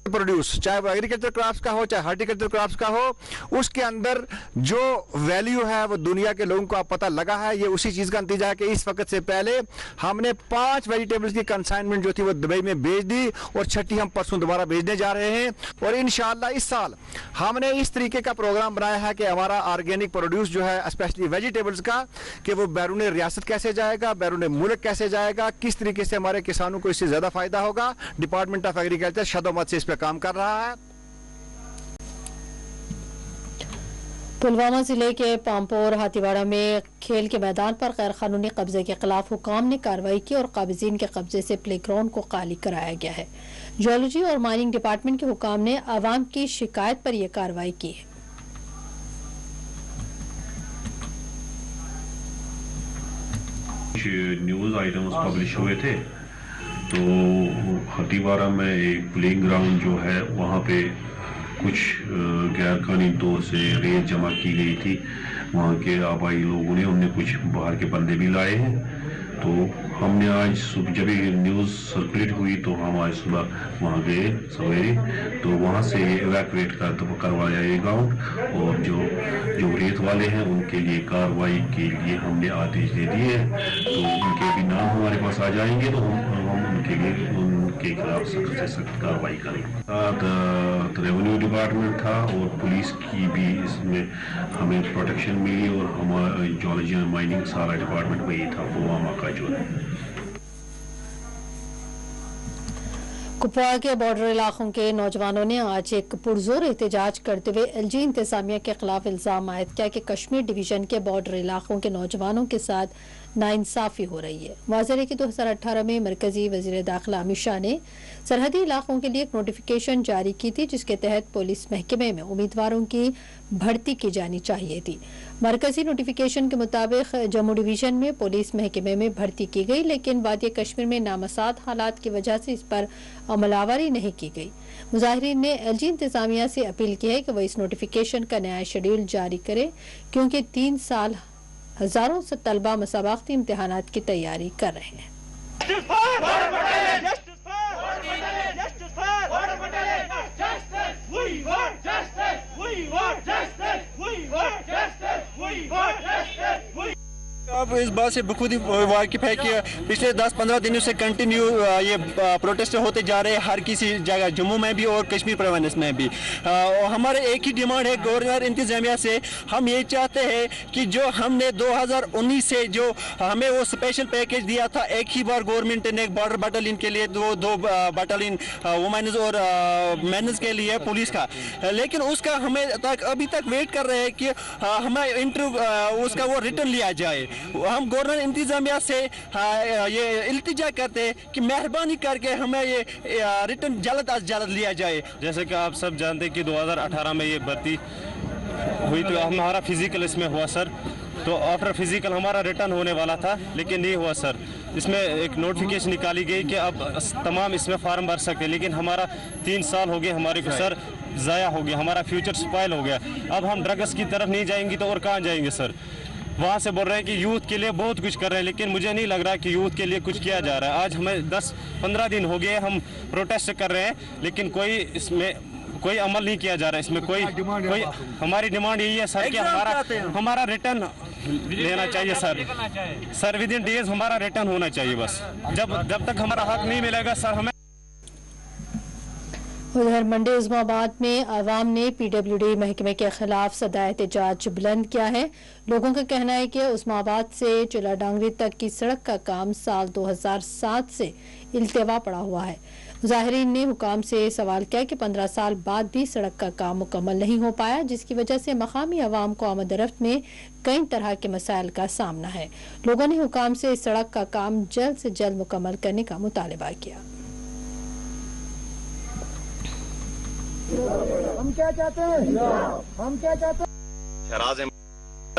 प्रोड्यूस, चाहे वो एग्रीकल्चर क्रॉप्स का हो चाहे हार्टिकल्चर क्रॉप्स का हो, उसके अंदर जो वैल्यू है वो दुनिया के लोगों को अब पता लगा है। ये उसी चीज़ का नतीजा है कि इस वक्त से पहले हमने 5 वेजिटेबल्स की कंसाइनमेंट जो थी वो दुबई में भेज दी और 6ठी हम परसों दोबारा भेजने जा रहे हैं। और इंशाल्लाह इस साल हमने इस तरीके का प्रोग्राम बनाया है कि हमारा ऑर्गेनिक प्रोड्यूस जो है स्पेशली वेजिटेबल्स का, कि वो बैरून रियासत कैसे जाएगा, बैरून मुल्क कैसे जाएगा, किस तरीके से हमारे किसानों को इससे ज़्यादा फायदा होगा। डिपार्टमेंट ऑफ एग्रीकल्चर शदोमत से इस काम कर रहा है। पुलवामा जिले के पामपोर हाथीवाड़ा में खेल के मैदान पर गैर कानूनी कब्जे के खिलाफ हुकाम ने कार्रवाई की और काबिजीन के कब्जे से प्लेग्राउंड को खाली कराया गया है। जियोलॉजी और माइनिंग डिपार्टमेंट के हुकाम ने आवाम की शिकायत पर यह कार्रवाई की है। न्यूज आइटम्स पब्लिश हुए थे तो हाथीवाड़ा में एक प्लेइंग ग्राउंड जो है वहाँ पे कुछ गैर कानूनी तौर से रेत जमा की गई थी। वहाँ के आबाई लोगों ने, उनने कुछ बाहर के बंदे भी लाए हैं। तो हमने आज सुबह जब ये न्यूज़ सर्कुलेट हुई तो हम आज सुबह वहाँ गए सवेरे, तो वहाँ से इवैक्यूएट करवाया ये ग्राउंड, और जो रेत वाले हैं उनके लिए कार्रवाई के लिए हमने आदेश दे दिए हैं। तो उनके भी नाम हमारे पास आ जाएंगे तो हम उनके खिलाफ सख्त से सख्त कार्रवाई करेंगे। रेवेन्यू डिपार्टमेंट था और पुलिस की भी इसमें हमें प्रोटेक्शन मिली, और हमारा जियोलॉजी और माइनिंग सारा डिपार्टमेंट वही था पुलवामा का जो है। कुपवाड़ा के बॉर्डर इलाकों के नौजवानों ने आज एक पुरजोर एहतजाज करते हुए एलजी इंतजामिया के खिलाफ इल्जाम आयद किया कि कश्मीर डिवीजन के बॉर्डर इलाकों के नौजवानों के साथ नाइंसाफी हो रही है। वाज़ेह है कि 2018 में मरकजी वज़ीर दाखिला अमित शाह ने सरहदी इलाकों के लिए एक नोटिफिकेशन जारी की थी, जिसके तहत पुलिस महकमे में उम्मीदवारों की भर्ती की जानी चाहिए थी। मरकजी नोटिफिकेशन के मुताबिक जम्मू डिवीजन में पुलिस महकमे में भर्ती की गई, लेकिन वादिया कश्मीर में नामसाद हालात की वजह से इस पर अमलावरी नहीं की गई। मुजाहिरीन ने एलजी इंतजामिया से अपील की है कि वह इस नोटिफिकेशन का नया शेड्यूल जारी करे, क्योंकि 3 साल हजारों से तलबा मसाबकती इम्तिहानात की तैयारी कर रहे हैं। अब इस बात से बखूद ही वाकिफ है कि पिछले 10-15 दिनों से कंटिन्यू ये प्रोटेस्ट होते जा रहे हैं हर किसी जगह, जम्मू में भी और कश्मीर प्रोविंस में भी। हमारे एक ही डिमांड है गवर्नर इंतजामिया से, हम ये चाहते हैं कि जो हमने 2019 से जो हमें वो स्पेशल पैकेज दिया था, एक ही बार गवर्नमेंट ने बॉर्डर बटालियन के लिए दो बटालियन वुमेन्स और मेन्स के लिए पुलिस का, लेकिन उसका हमें अभी तक वेट कर रहे हैं कि हमें इंटरव्यू उसका वो रिटर्न लिया जाए। हम गवर्नर इंतजामिया से ये इल्तिजा करते हैं कि मेहरबानी करके हमें ये रिटर्न जल्द अज जल्द लिया जाए। जैसे कि आप सब जानते हैं कि 2018 में ये भर्ती हुई तो हमारा फिजिकल इसमें हुआ सर, तो आफ्टर फिजिकल हमारा रिटर्न होने वाला था, लेकिन नहीं हुआ सर। इसमें एक नोटिफिकेशन निकाली गई कि अब तमाम इसमें फार्म भर सकते हैं, लेकिन हमारा 3 साल हो गए हमारे को सर ज़ाया हो गया, हमारा फ्यूचर स्पॉइल हो गया। अब हम ड्रग्स की तरफ नहीं जाएंगे तो और कहाँ जाएंगे सर। वहाँ से बोल रहे हैं कि यूथ के लिए बहुत कुछ कर रहे हैं, लेकिन मुझे नहीं लग रहा कि यूथ के लिए कुछ किया जा रहा है। आज हमें 10-15 दिन हो गए हम प्रोटेस्ट कर रहे हैं, लेकिन कोई अमल नहीं किया जा रहा है। इसमें कोई हमारी डिमांड यही है सर कि हमारा रिटर्न लेना चाहिए सर विद इन डेज हमारा रिटर्न होना चाहिए बस। जब तक हमारा हक नहीं मिलेगा सर हमें। उधर मंडी उस्मानाबाद में आवाम ने पीडब्ल्यूडी महकमे के खिलाफ सदा एहतजाज बुलंद किया है। लोगों का कहना है कि उस्मानाबाद से चिला डांगरी तक की सड़क का काम साल 2007 से इल्तिवा पड़ा हुआ है। मुजाहिरीन ने हुकाम से सवाल किया कि 15 साल बाद भी सड़क का काम मुकम्मल नहीं हो पाया, जिसकी वजह से मकामी आवाम को आमद-ओ-रफ्त में कई तरह के मसाइल का सामना है। लोगों ने हुकाम से इस सड़क का काम जल्द से जल्द मुकम्मल करने का मुतालबा किया। हम क्या चाहते हैं? शहराज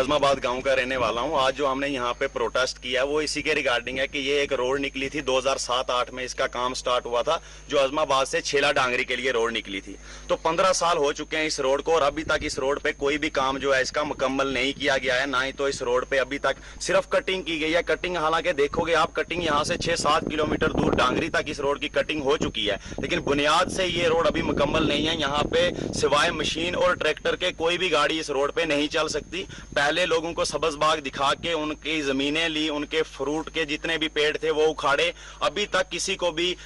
आजमाबाद गांव का रहने वाला हूं। आज जो हमने यहां पे प्रोटेस्ट किया वो इसी के रिगार्डिंग है कि ये एक रोड निकली थी 2007-8 में इसका काम स्टार्ट हुआ था, जो आजमाबाद से छेला डांगरी के लिए रोड निकली थी। तो 15 साल हो चुके हैं इस रोड को और अभी तक इस रोड पे कोई भी काम जो है इसका मुकम्मल नहीं किया गया है। ना ही तो इस रोड पे अभी तक सिर्फ कटिंग की गई है। कटिंग हालांकि देखोगे आप, कटिंग यहाँ से 6-7 किलोमीटर दूर डांगरी तक इस रोड की कटिंग हो चुकी है, लेकिन बुनियाद से ये रोड अभी मुकम्मल नहीं है। यहाँ पे सिवाय मशीन और ट्रैक्टर के कोई भी गाड़ी इस रोड पे नहीं चल सकती। पहले लोगों को सब्ज बाग दिखा के उनकी जमीनें ली, उनके फ्रूट के जितने भी पेड़ थे वो उखाड़े। अभी तक किसी को भी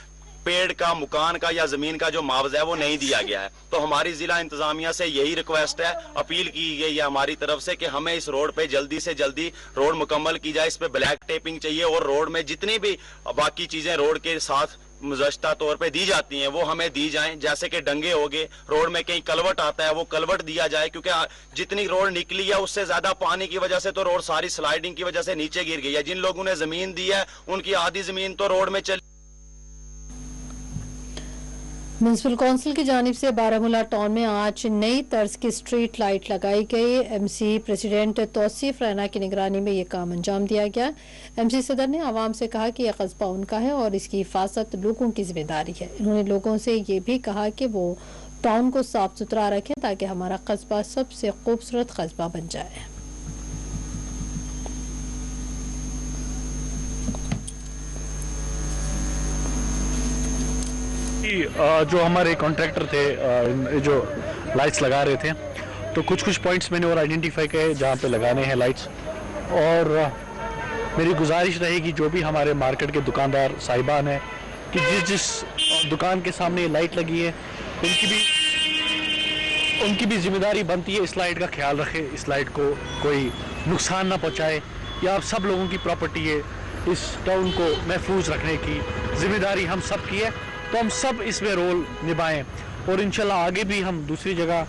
पेड़ का, मकान का या जमीन का जो मुआवजा है वो नहीं दिया गया है। तो हमारी जिला इंतजामिया से यही रिक्वेस्ट है, अपील की गई है हमारी तरफ से कि हमें इस रोड पे जल्दी से जल्दी रोड मुकम्मल की जाए। इस पे ब्लैक टेपिंग चाहिए और रोड में जितनी भी बाकी चीजें रोड के साथ मुजस्ता तौर पे दी जाती हैं वो हमें दी जाएं। जैसे कि डंगे हो गए, रोड में कहीं कलवट आता है वो कलवट दिया जाए, क्योंकि जितनी रोड निकली है उससे ज्यादा पानी की वजह से तो रोड सारी स्लाइडिंग की वजह से नीचे गिर गई है। जिन लोगों ने जमीन दी है उनकी आधी जमीन तो रोड में चली। म्युनिसिपल काउंसिल की जानिब से बारामूला टाउन में आज नई तर्ज की स्ट्रीट लाइट लगाई गई। एमसी प्रेसिडेंट तौसीफ रैना की निगरानी में ये काम अंजाम दिया गया। एमसी सदर ने आवाम से कहा कि यह कस्बा उनका है और इसकी हिफाजत लोगों की जिम्मेदारी है। उन्होंने लोगों से ये भी कहा कि वो टाउन को साफ सुथरा रखें ताकि हमारा कस्बा सबसे खूबसूरत कस्बा बन जाए। जो हमारे कॉन्ट्रैक्टर थे जो लाइट्स लगा रहे थे, तो कुछ पॉइंट्स मैंने और आइडेंटिफाई किए जहाँ पे लगाने हैं लाइट्स। और मेरी गुजारिश रहेगी जो भी हमारे मार्केट के दुकानदार साहिबान हैं कि जिस दुकान के सामने लाइट लगी है उनकी भी जिम्मेदारी बनती है इस लाइट का ख्याल रखें, इस लाइट को कोई नुकसान ना पहुँचाए। या आप सब लोगों की प्रॉपर्टी है, इस टाउन को महफूज रखने की जिम्मेदारी हम सब की है। तो हम सब इसमें रोल निभाएं और इंशाल्लाह आगे भी हम दूसरी जगह,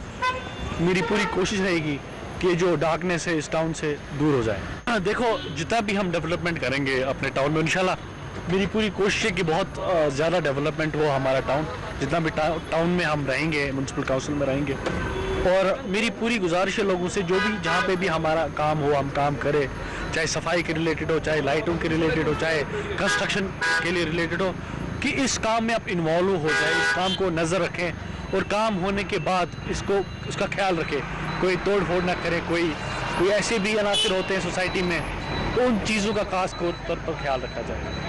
मेरी पूरी कोशिश रहेगी कि जो डार्कनेस है इस टाउन से दूर हो जाए। देखो, जितना भी हम डेवलपमेंट करेंगे अपने टाउन में, इंशाल्लाह मेरी पूरी कोशिश है कि बहुत ज़्यादा डेवलपमेंट हो हमारा टाउन, जितना भी टाउन में हम रहेंगे, म्यूनसिपल काउंसिल में रहेंगे। और मेरी पूरी गुजारिश है लोगों से, जो भी जहाँ पे भी हमारा काम हो हम काम करें, चाहे सफाई के रिलेटेड हो, चाहे लाइटों के रिलेटेड हो, चाहे कंस्ट्रक्शन के लिए रिलेटेड हो, कि इस काम में आप इन्वॉल्व हो जाए, इस काम को नज़र रखें और काम होने के बाद इसका ख्याल रखें, कोई तोड़ फोड़ ना करे, कोई ऐसे भी अनासर होते हैं सोसाइटी में, तो उन चीज़ों का खास तौर पर ख्याल रखा जाए।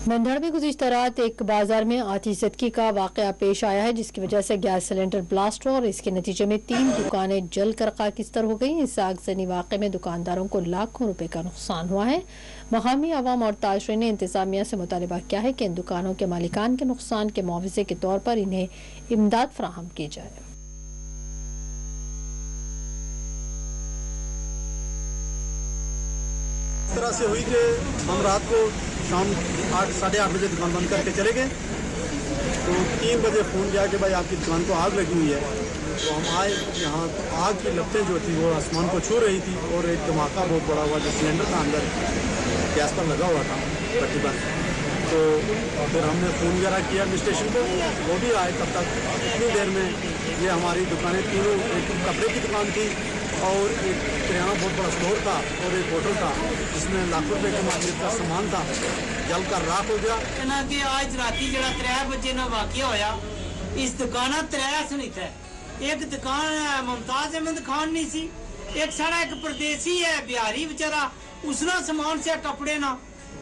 मंदड़ में गुज़िश्ता रात एक बाजार में आतिशज़दगी का वाक़या पेश आया है, जिसकी वजह से गैस सिलेंडर ब्लास्ट हुआ और इसके नतीजे में 3 दुकानें जलकर खाकिस्तर हो गई। इस आगजनी वाक़े में दुकानदारों को लाखों रुपए का नुकसान हुआ है। मकामी अवाम और ताजरीन ने इंतजामिया से मुतालिबा किया है कि इन दुकानों के मालिकान के नुकसान के मुआवजे के तौर पर इन्हें इमदाद फराहम की जाए। इस तरह से हुई कि हम रात को शाम 8 साढ़े 8 बजे दुकान बंद करके चले गए, तो 3 बजे फ़ोन किया कि भाई आपकी दुकान को आग लगी हुई है। तो हम आए, यहाँ आग की लपटें जो थी वो आसमान को छू रही थी और एक धमाका बहुत बड़ा हुआ, जो सिलेंडर था अंदर गैस पर लगा हुआ था तकरीबन। तो फिर हमने फ़ोन वगैरह किया स्टेशन को, वो भी आए। तब तक इतनी देर में ये हमारी दुकानें तीनों, एक कपड़े की दुकान थी और एक किराना बहुत बड़ा स्टोर था और एक होटल था जिसमें लाखों रुपए के मार्केट का सामान था, जलकर राख हो गया। कि आज राती जरा 3 बजे ना वाकया होया, इस दुकाना 3 से नहीं थे। एक दुकान मुमताज अहमद खान नहीं सी, एक सारा एक परदेसी है बिहारी बेचारा, उसना सामान से कपड़े ना,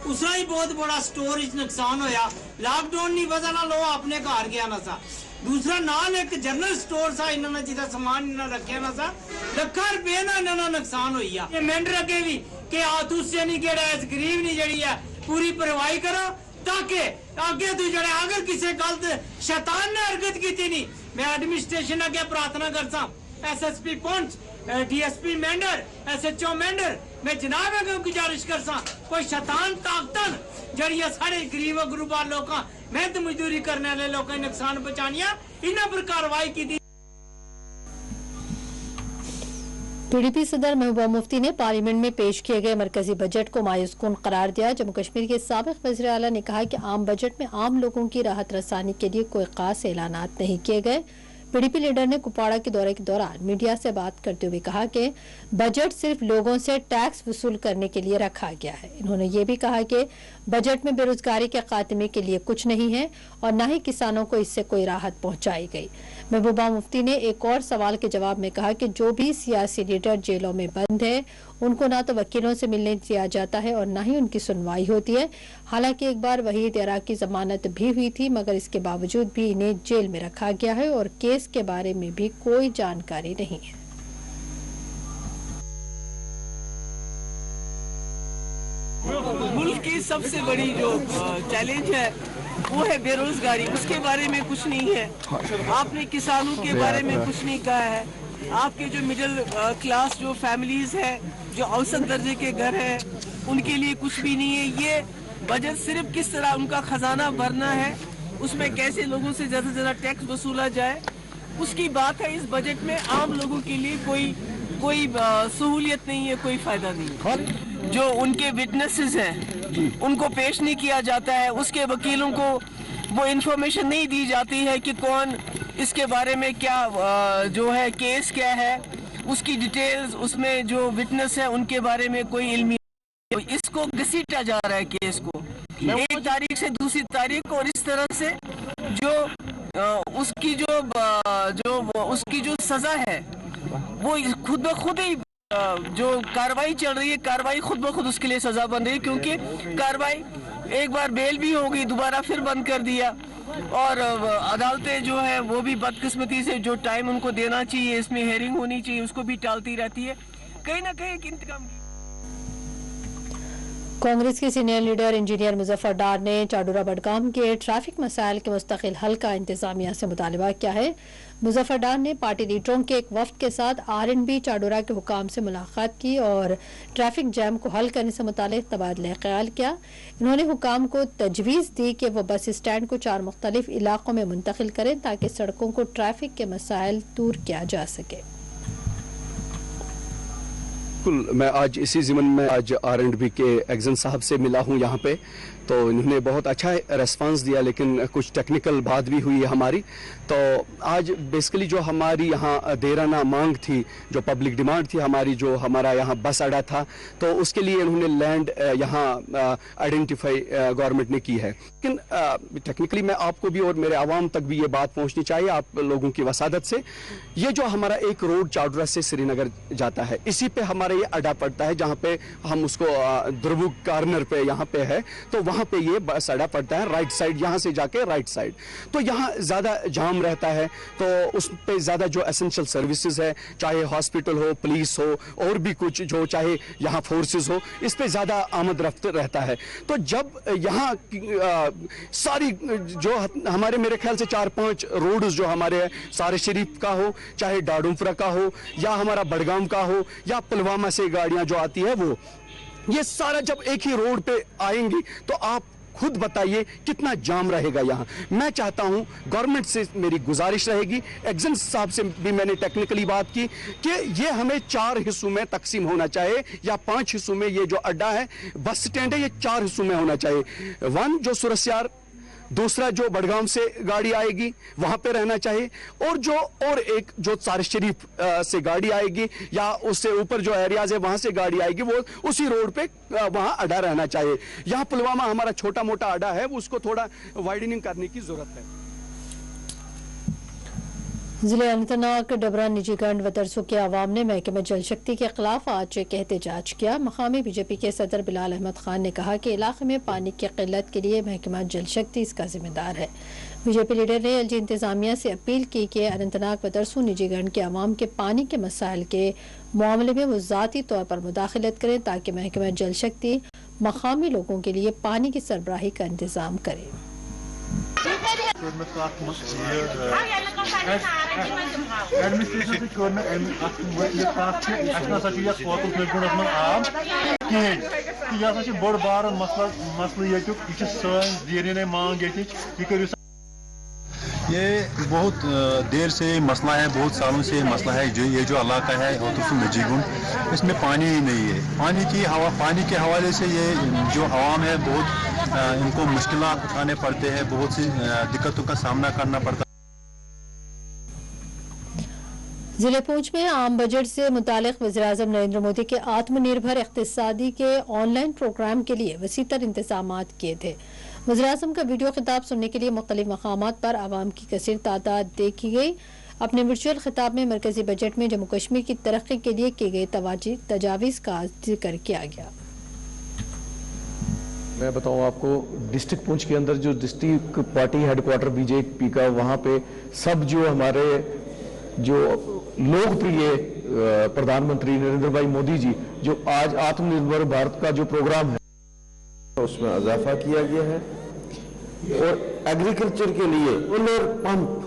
उसना ही बहुत बड़ा स्टोर नुकसान होया। लॉकडाउन की वजह ना लो अपने घर गया ना सा। दूसरा नाल एक जनरल स्टोर सा, इन्होंने जिदा सामान इन्होंने रखे ना सा, लाखों रुपए ना इन्होंने नुकसान हुई है। मेंढर अगे भी कि तुझसे नहीं केड़ा इस गरीब नहीं जड़ी है पूरी परवाही करो, ताकि आगे तू जड़े अगर किसी गलत शैतान ने हरकत की नहीं, मैं एडमिनिस्ट्रेशन अगे प्रार्थना करता, SSP Poonch, DSP Mendhar, SHO Mendhar, मैं जनाब अगे गुजारिश करता, कोई शैतान ताकतन जड़ी सारे गरीब गुरुबा लोग मेहनत मजदूरी करने वाले लोगों नुकसान पहुंचानिया, इन्हों पर कार्रवाई की। PDP सदर महबूबा मुफ्ती ने पार्लियामेंट में पेश किए गए मरकजी बजट को मायूसकुन करार दिया। जम्मू कश्मीर के साबिक वज़ीर आला ने कहा कि आम बजट में आम लोगों की राहत रसानी के लिए कोई खास ऐलानात नहीं किए गए। PDP लीडर ने कुपवाड़ा के दौरे के दौरान मीडिया से बात करते हुए कहा कि बजट सिर्फ लोगों से टैक्स वसूल करने के लिए रखा गया है। इन्होंने ये भी कहा कि बजट में बेरोजगारी के खात्मे के लिए कुछ नहीं है और न ही किसानों को इससे कोई राहत पहुंचाई गई। महबूबा मुफ्ती ने एक और सवाल के जवाब में कहा कि जो भी सियासी लीडर जेलों में बंद है उनको ना तो वकीलों से मिलने दिया जाता है और न ही उनकी सुनवाई होती है। हालांकि एक बार वहीद इराक की जमानत भी हुई थी, मगर इसके बावजूद भी इन्हें जेल में रखा गया है और केस के बारे में भी कोई जानकारी नहीं है। मुल्क की सबसे बड़ी जो चैलेंज है वो है बेरोजगारी, उसके बारे में कुछ नहीं है। आपने किसानों के बारे में कुछ नहीं कहा है। आपके जो मिडिल क्लास जो फैमिलीज है, जो औसत दर्जे के घर है, उनके लिए कुछ भी नहीं है। ये बजट सिर्फ किस तरह उनका खजाना भरना है, उसमें कैसे लोगों से ज्यादा से ज्यादा टैक्स वसूला जाए, उसकी बात है। इस बजट में आम लोगों के लिए कोई सहूलियत नहीं है, कोई फायदा नहीं है। जो उनके विटनेसेस हैं उनको पेश नहीं किया जाता है, उसके वकीलों को वो इन्फॉर्मेशन नहीं दी जाती है कि कौन इसके बारे में क्या जो है केस क्या है, उसकी डिटेल्स, उसमें जो विटनेस है उनके बारे में कोई इल्मी। इसको घसीटा जा रहा है केस को एक तारीख से दूसरी तारीख, और इस तरह से जो उसकी जो सजा है वो खुद ब खुद ही जो कार्रवाई चल रही है, कार्रवाई खुद ब खुद उसके लिए सजा बन रही है। क्योंकि कार्रवाई एक बार बेल भी हो गई, दोबारा फिर बंद कर दिया, और अदालतें जो है वो भी बदकिस्मती से जो टाइम उनको देना चाहिए, इसमें हेयरिंग होनी चाहिए, उसको भी टालती रहती है। कहीं ना कहीं एक इंतकाम। कांग्रेस के सीनियर लीडर इंजीनियर मुजफ्फर डार ने चाडुरा बडगाम के ट्रैफिक मसाइल के मुस्तकिल हल का इंतजामिया से मुतालबा किया है। मुजफ्फर डार ने पार्टी लीडरों के एक वफ्द के साथ R&B चाडुरा के हुकाम से मुलाकात की और ट्रैफिक जैम को हल करने से मुतालिक तबादला ख्याल किया। इन्होंने हुकाम को तजवीज़ दी कि वो बस स्टैंड को 4 मुख्तलिफ इलाकों में मुंतकिल करें ताकि सड़कों को ट्रैफिक के मसाइल दूर किया जा सके। मैं आज इसी ज़िमन में आज R&B के एग्जन साहब से मिला हूँ यहाँ पे, तो इन्होंने बहुत अच्छा रेस्पॉन्स दिया, लेकिन कुछ टेक्निकल बात भी हुई है हमारी। तो आज बेसिकली जो हमारी यहाँ देराना मांग थी, जो पब्लिक डिमांड थी हमारी, जो हमारा यहाँ बस अड्डा था, तो उसके लिए इन्होंने लैंड यहाँ आइडेंटिफाई गवर्नमेंट ने की है। लेकिन टेक्निकली मैं आपको भी और मेरे आवाम तक भी ये बात पहुँचनी चाहिए आप लोगों की वसादत से। ये जो हमारा एक रोड चाडुरा से श्रीनगर जाता है, इसी पे हमारा ये अड्डा पड़ता है, जहाँ पे हम उसको द्रबुक कार्नर पे यहाँ पे है, तो वहाँ पे ये बस अड्डा पड़ता है राइट साइड, यहाँ से जाके राइट साइड। तो यहाँ ज़्यादा जाम रहता है, तो उस पे ज़्यादा जो एसेंशियल सर्विसेज है, चाहे हॉस्पिटल हो, पुलिस हो, और भी कुछ जो चाहे यहाँ फोर्सेस हो, इस पे ज़्यादा आमद रफ्त रहता है। तो जब यहाँ सारी जो हमारे मेरे ख्याल से 4-5 रोड जो हमारे सारे शरीफ का हो, चाहे डाडुमपुरा का हो, या हमारा बडगाम का हो, या पुलवामा से गाड़ियाँ जो आती है वो, ये सारा जब एक ही रोड पे आएंगी तो आप खुद बताइए कितना जाम रहेगा यहाँ। मैं चाहता हूँ गवर्नमेंट से मेरी गुजारिश रहेगी, एग्जन साहब से भी मैंने टेक्निकली बात की कि ये हमें 4 हिस्सों में तकसीम होना चाहिए, या 5 हिस्सों में ये जो अड्डा है, बस स्टैंड है, ये 4 हिस्सों में होना चाहिए। 1 जो सुरस्यार, दूसरा जो बडगाम से गाड़ी आएगी वहां पे रहना चाहिए, और एक जो सार शरीफ से गाड़ी आएगी, या उससे ऊपर जो एरियाज है वहां से गाड़ी आएगी, वो उसी रोड पे वहां अड्डा रहना चाहिए। यहाँ पुलवामा हमारा छोटा मोटा अड्डा है, उसको थोड़ा वाइडनिंग करने की जरूरत है। जिले अनंतनाग डबरा निजीगंड व तरसू के अवाम ने महकमे जल शक्ति के खिलाफ आज एक एहतजाज किया। मकामी बीजेपी के सदर बिलाल अहमद खान ने कहा कि इलाके में पानी की किल्लत के लिए महकमा जल शक्ति इसका जिम्मेदार है। बीजेपी लीडर ने एलजी इंतजामिया से अपील की कि अनंतनाग व तरसू निजीगंड के अवाम के पानी के मसाइल के मामले में वो ज़ाती तौर पर मुदाखलत करें ताकि महकमा जल शक्ति मकामी लोगों के लिए पानी की सरबराही का इंतजाम करे। ये बहुत देर से मसला है, बहुत सालों से मसला है। जो ये जो इलाका है नजीगुंड, इसमें पानी ही नहीं है। पानी के हवाले से ये जो अवाम है बहुत इनको मुश्किलात उठाने पड़ते हैं, बहुत सी दिक्कतों का सामना करना पड़ता है। जिले पूंछ में आम बजट से मुतालिक वज़ीर-ए-आज़म नरेंद्र मोदी के आत्मनिर्भर इक़्तिसादी के ऑनलाइन प्रोग्राम के लिए वसीतर इंतजामात किए थे। वज़ीर-ए-आज़म का वीडियो खिताब सुनने के लिए मुख्तलिफ मकामात पर आवाम की कसीर तादाद देखी गई। अपने वर्चुअल खिताब में मरकजी बजट में जम्मू कश्मीर की तरक्की के लिए किए गए तजावीज़ का जिक्र किया गया। मैं बताऊं आपको, डिस्ट्रिक्ट पुंछ के अंदर जो डिस्ट्रिक्ट पार्टी हेडक्वार्टर बीजेपी का, वहाँ पे सब जो हमारे जो लोकप्रिय प्रधानमंत्री नरेंद्र भाई मोदी जी जो आज आत्मनिर्भर भारत का जो प्रोग्राम है उसमें इजाफा किया गया है, और एग्रीकल्चर के लिए सोलर पंप।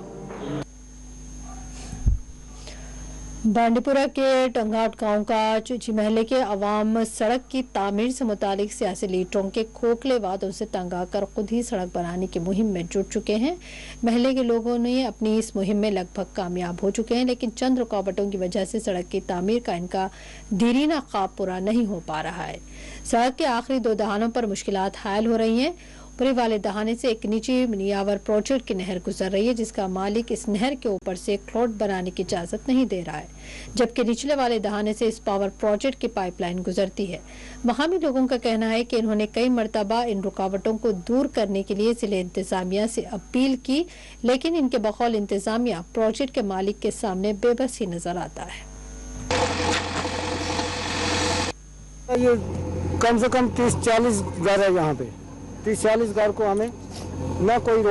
बांडीपुरा के टंगाट गांव का चुची महल्ले के अवाम सड़क की तामीर से मुतालिक सियासी लीडरों के खोखले वादों से तंग आकर खुद ही सड़क बनाने की मुहिम में जुट चुके हैं। महल्ले के लोगों ने अपनी इस मुहिम में लगभग कामयाब हो चुके हैं, लेकिन चंद रुकावटों की वजह से सड़क की तामीर का इनका दीरीना ख्वाब पूरा नहीं हो पा रहा है। सड़क के आखिरी 2 दहानों पर मुश्किलात हायल हो रही हैं। ऊपरी वाले दहाने से एक निजी नियावर प्रोजेक्ट की नहर गुजर रही है, जिसका मालिक इस नहर के ऊपर से एक रोड बनाने की इजाजत नहीं दे रहा है, जबकि निचले वाले दहाने से इस पावर प्रोजेक्ट की पाइपलाइन गुजरती है। मकामी लोगों का कहना है कि इन्होंने कई मरतबा इन रुकावटों को दूर करने के लिए जिले इंतजामिया से अपील की, लेकिन इनके बकौल इंतजामिया प्रोजेक्ट के मालिक के सामने बेबस ही नजर आता है। ये कम से कम 30-40 घर है यहाँ पे। 30-40 घर को हमें न कोई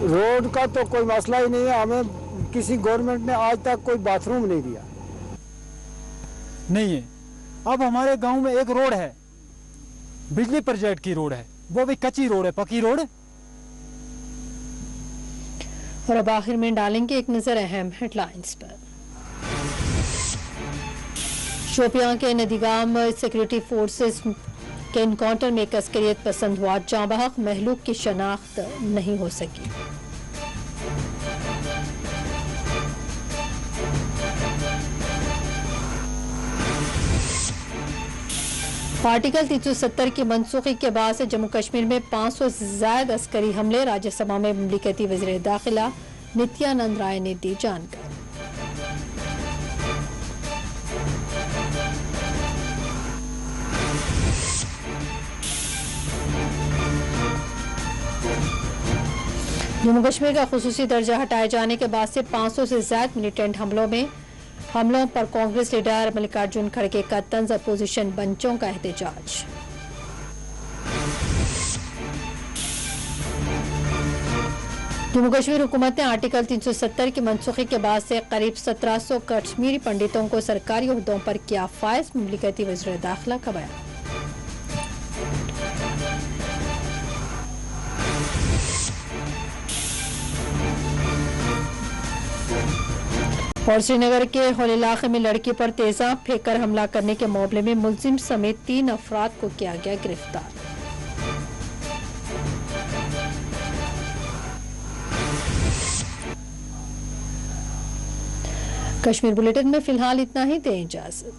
रोड का तो कोई मसला ही नहीं है। हमें किसी गवर्नमेंट ने आज तक कोई बाथरूम नहीं दिया नहीं है। अब हमारे गांव में एक रोड है, बिजली प्रोजेक्ट की रोड है, वो भी कच्ची रोड है, पक्की रोड। और अब आखिर में डालेंगे एक नजर अहम हेडलाइंस पर। शोपियां के नदीगाम सिक्योरिटी फोर्सेस के इनकाउंटर में एक अस्करियत पसंद हुआ जाँ बहक, महलूक की शनाख्त नहीं हो सकी। आर्टिकल 370 की मनसूखी के बाद से जम्मू कश्मीर में 500 से ज्यादा अस्करी हमले। राज्यसभा में मुमलिकती वज़ीर दाखिला नित्यानंद राय ने दी जानकारी। जम्मू कश्मीर का खुसूसी दर्जा हटाए जाने के बाद से 500 से ज्यादा मिलिटेंट हमलों पर कांग्रेस लीडर मल्लिकार्जुन खड़गे का तंज, अपोजिशन मंचों का एहतजाज। जम्मू कश्मीर हुकूमत ने आर्टिकल 370 की मनसूखी के बाद से करीब 1700 कश्मीरी पंडितों को सरकारी ओहदों पर किया फायज। मुमलिकती वज़ीर दाखिला का बयान। और श्रीनगर के होल इलाके में लड़की पर तेजाब फेंककर हमला करने के मामले में मुलजिम समेत 3 अफराद को किया गया गिरफ्तार। कश्मीर बुलेटिन में फिलहाल इतना ही, दें इजाजत।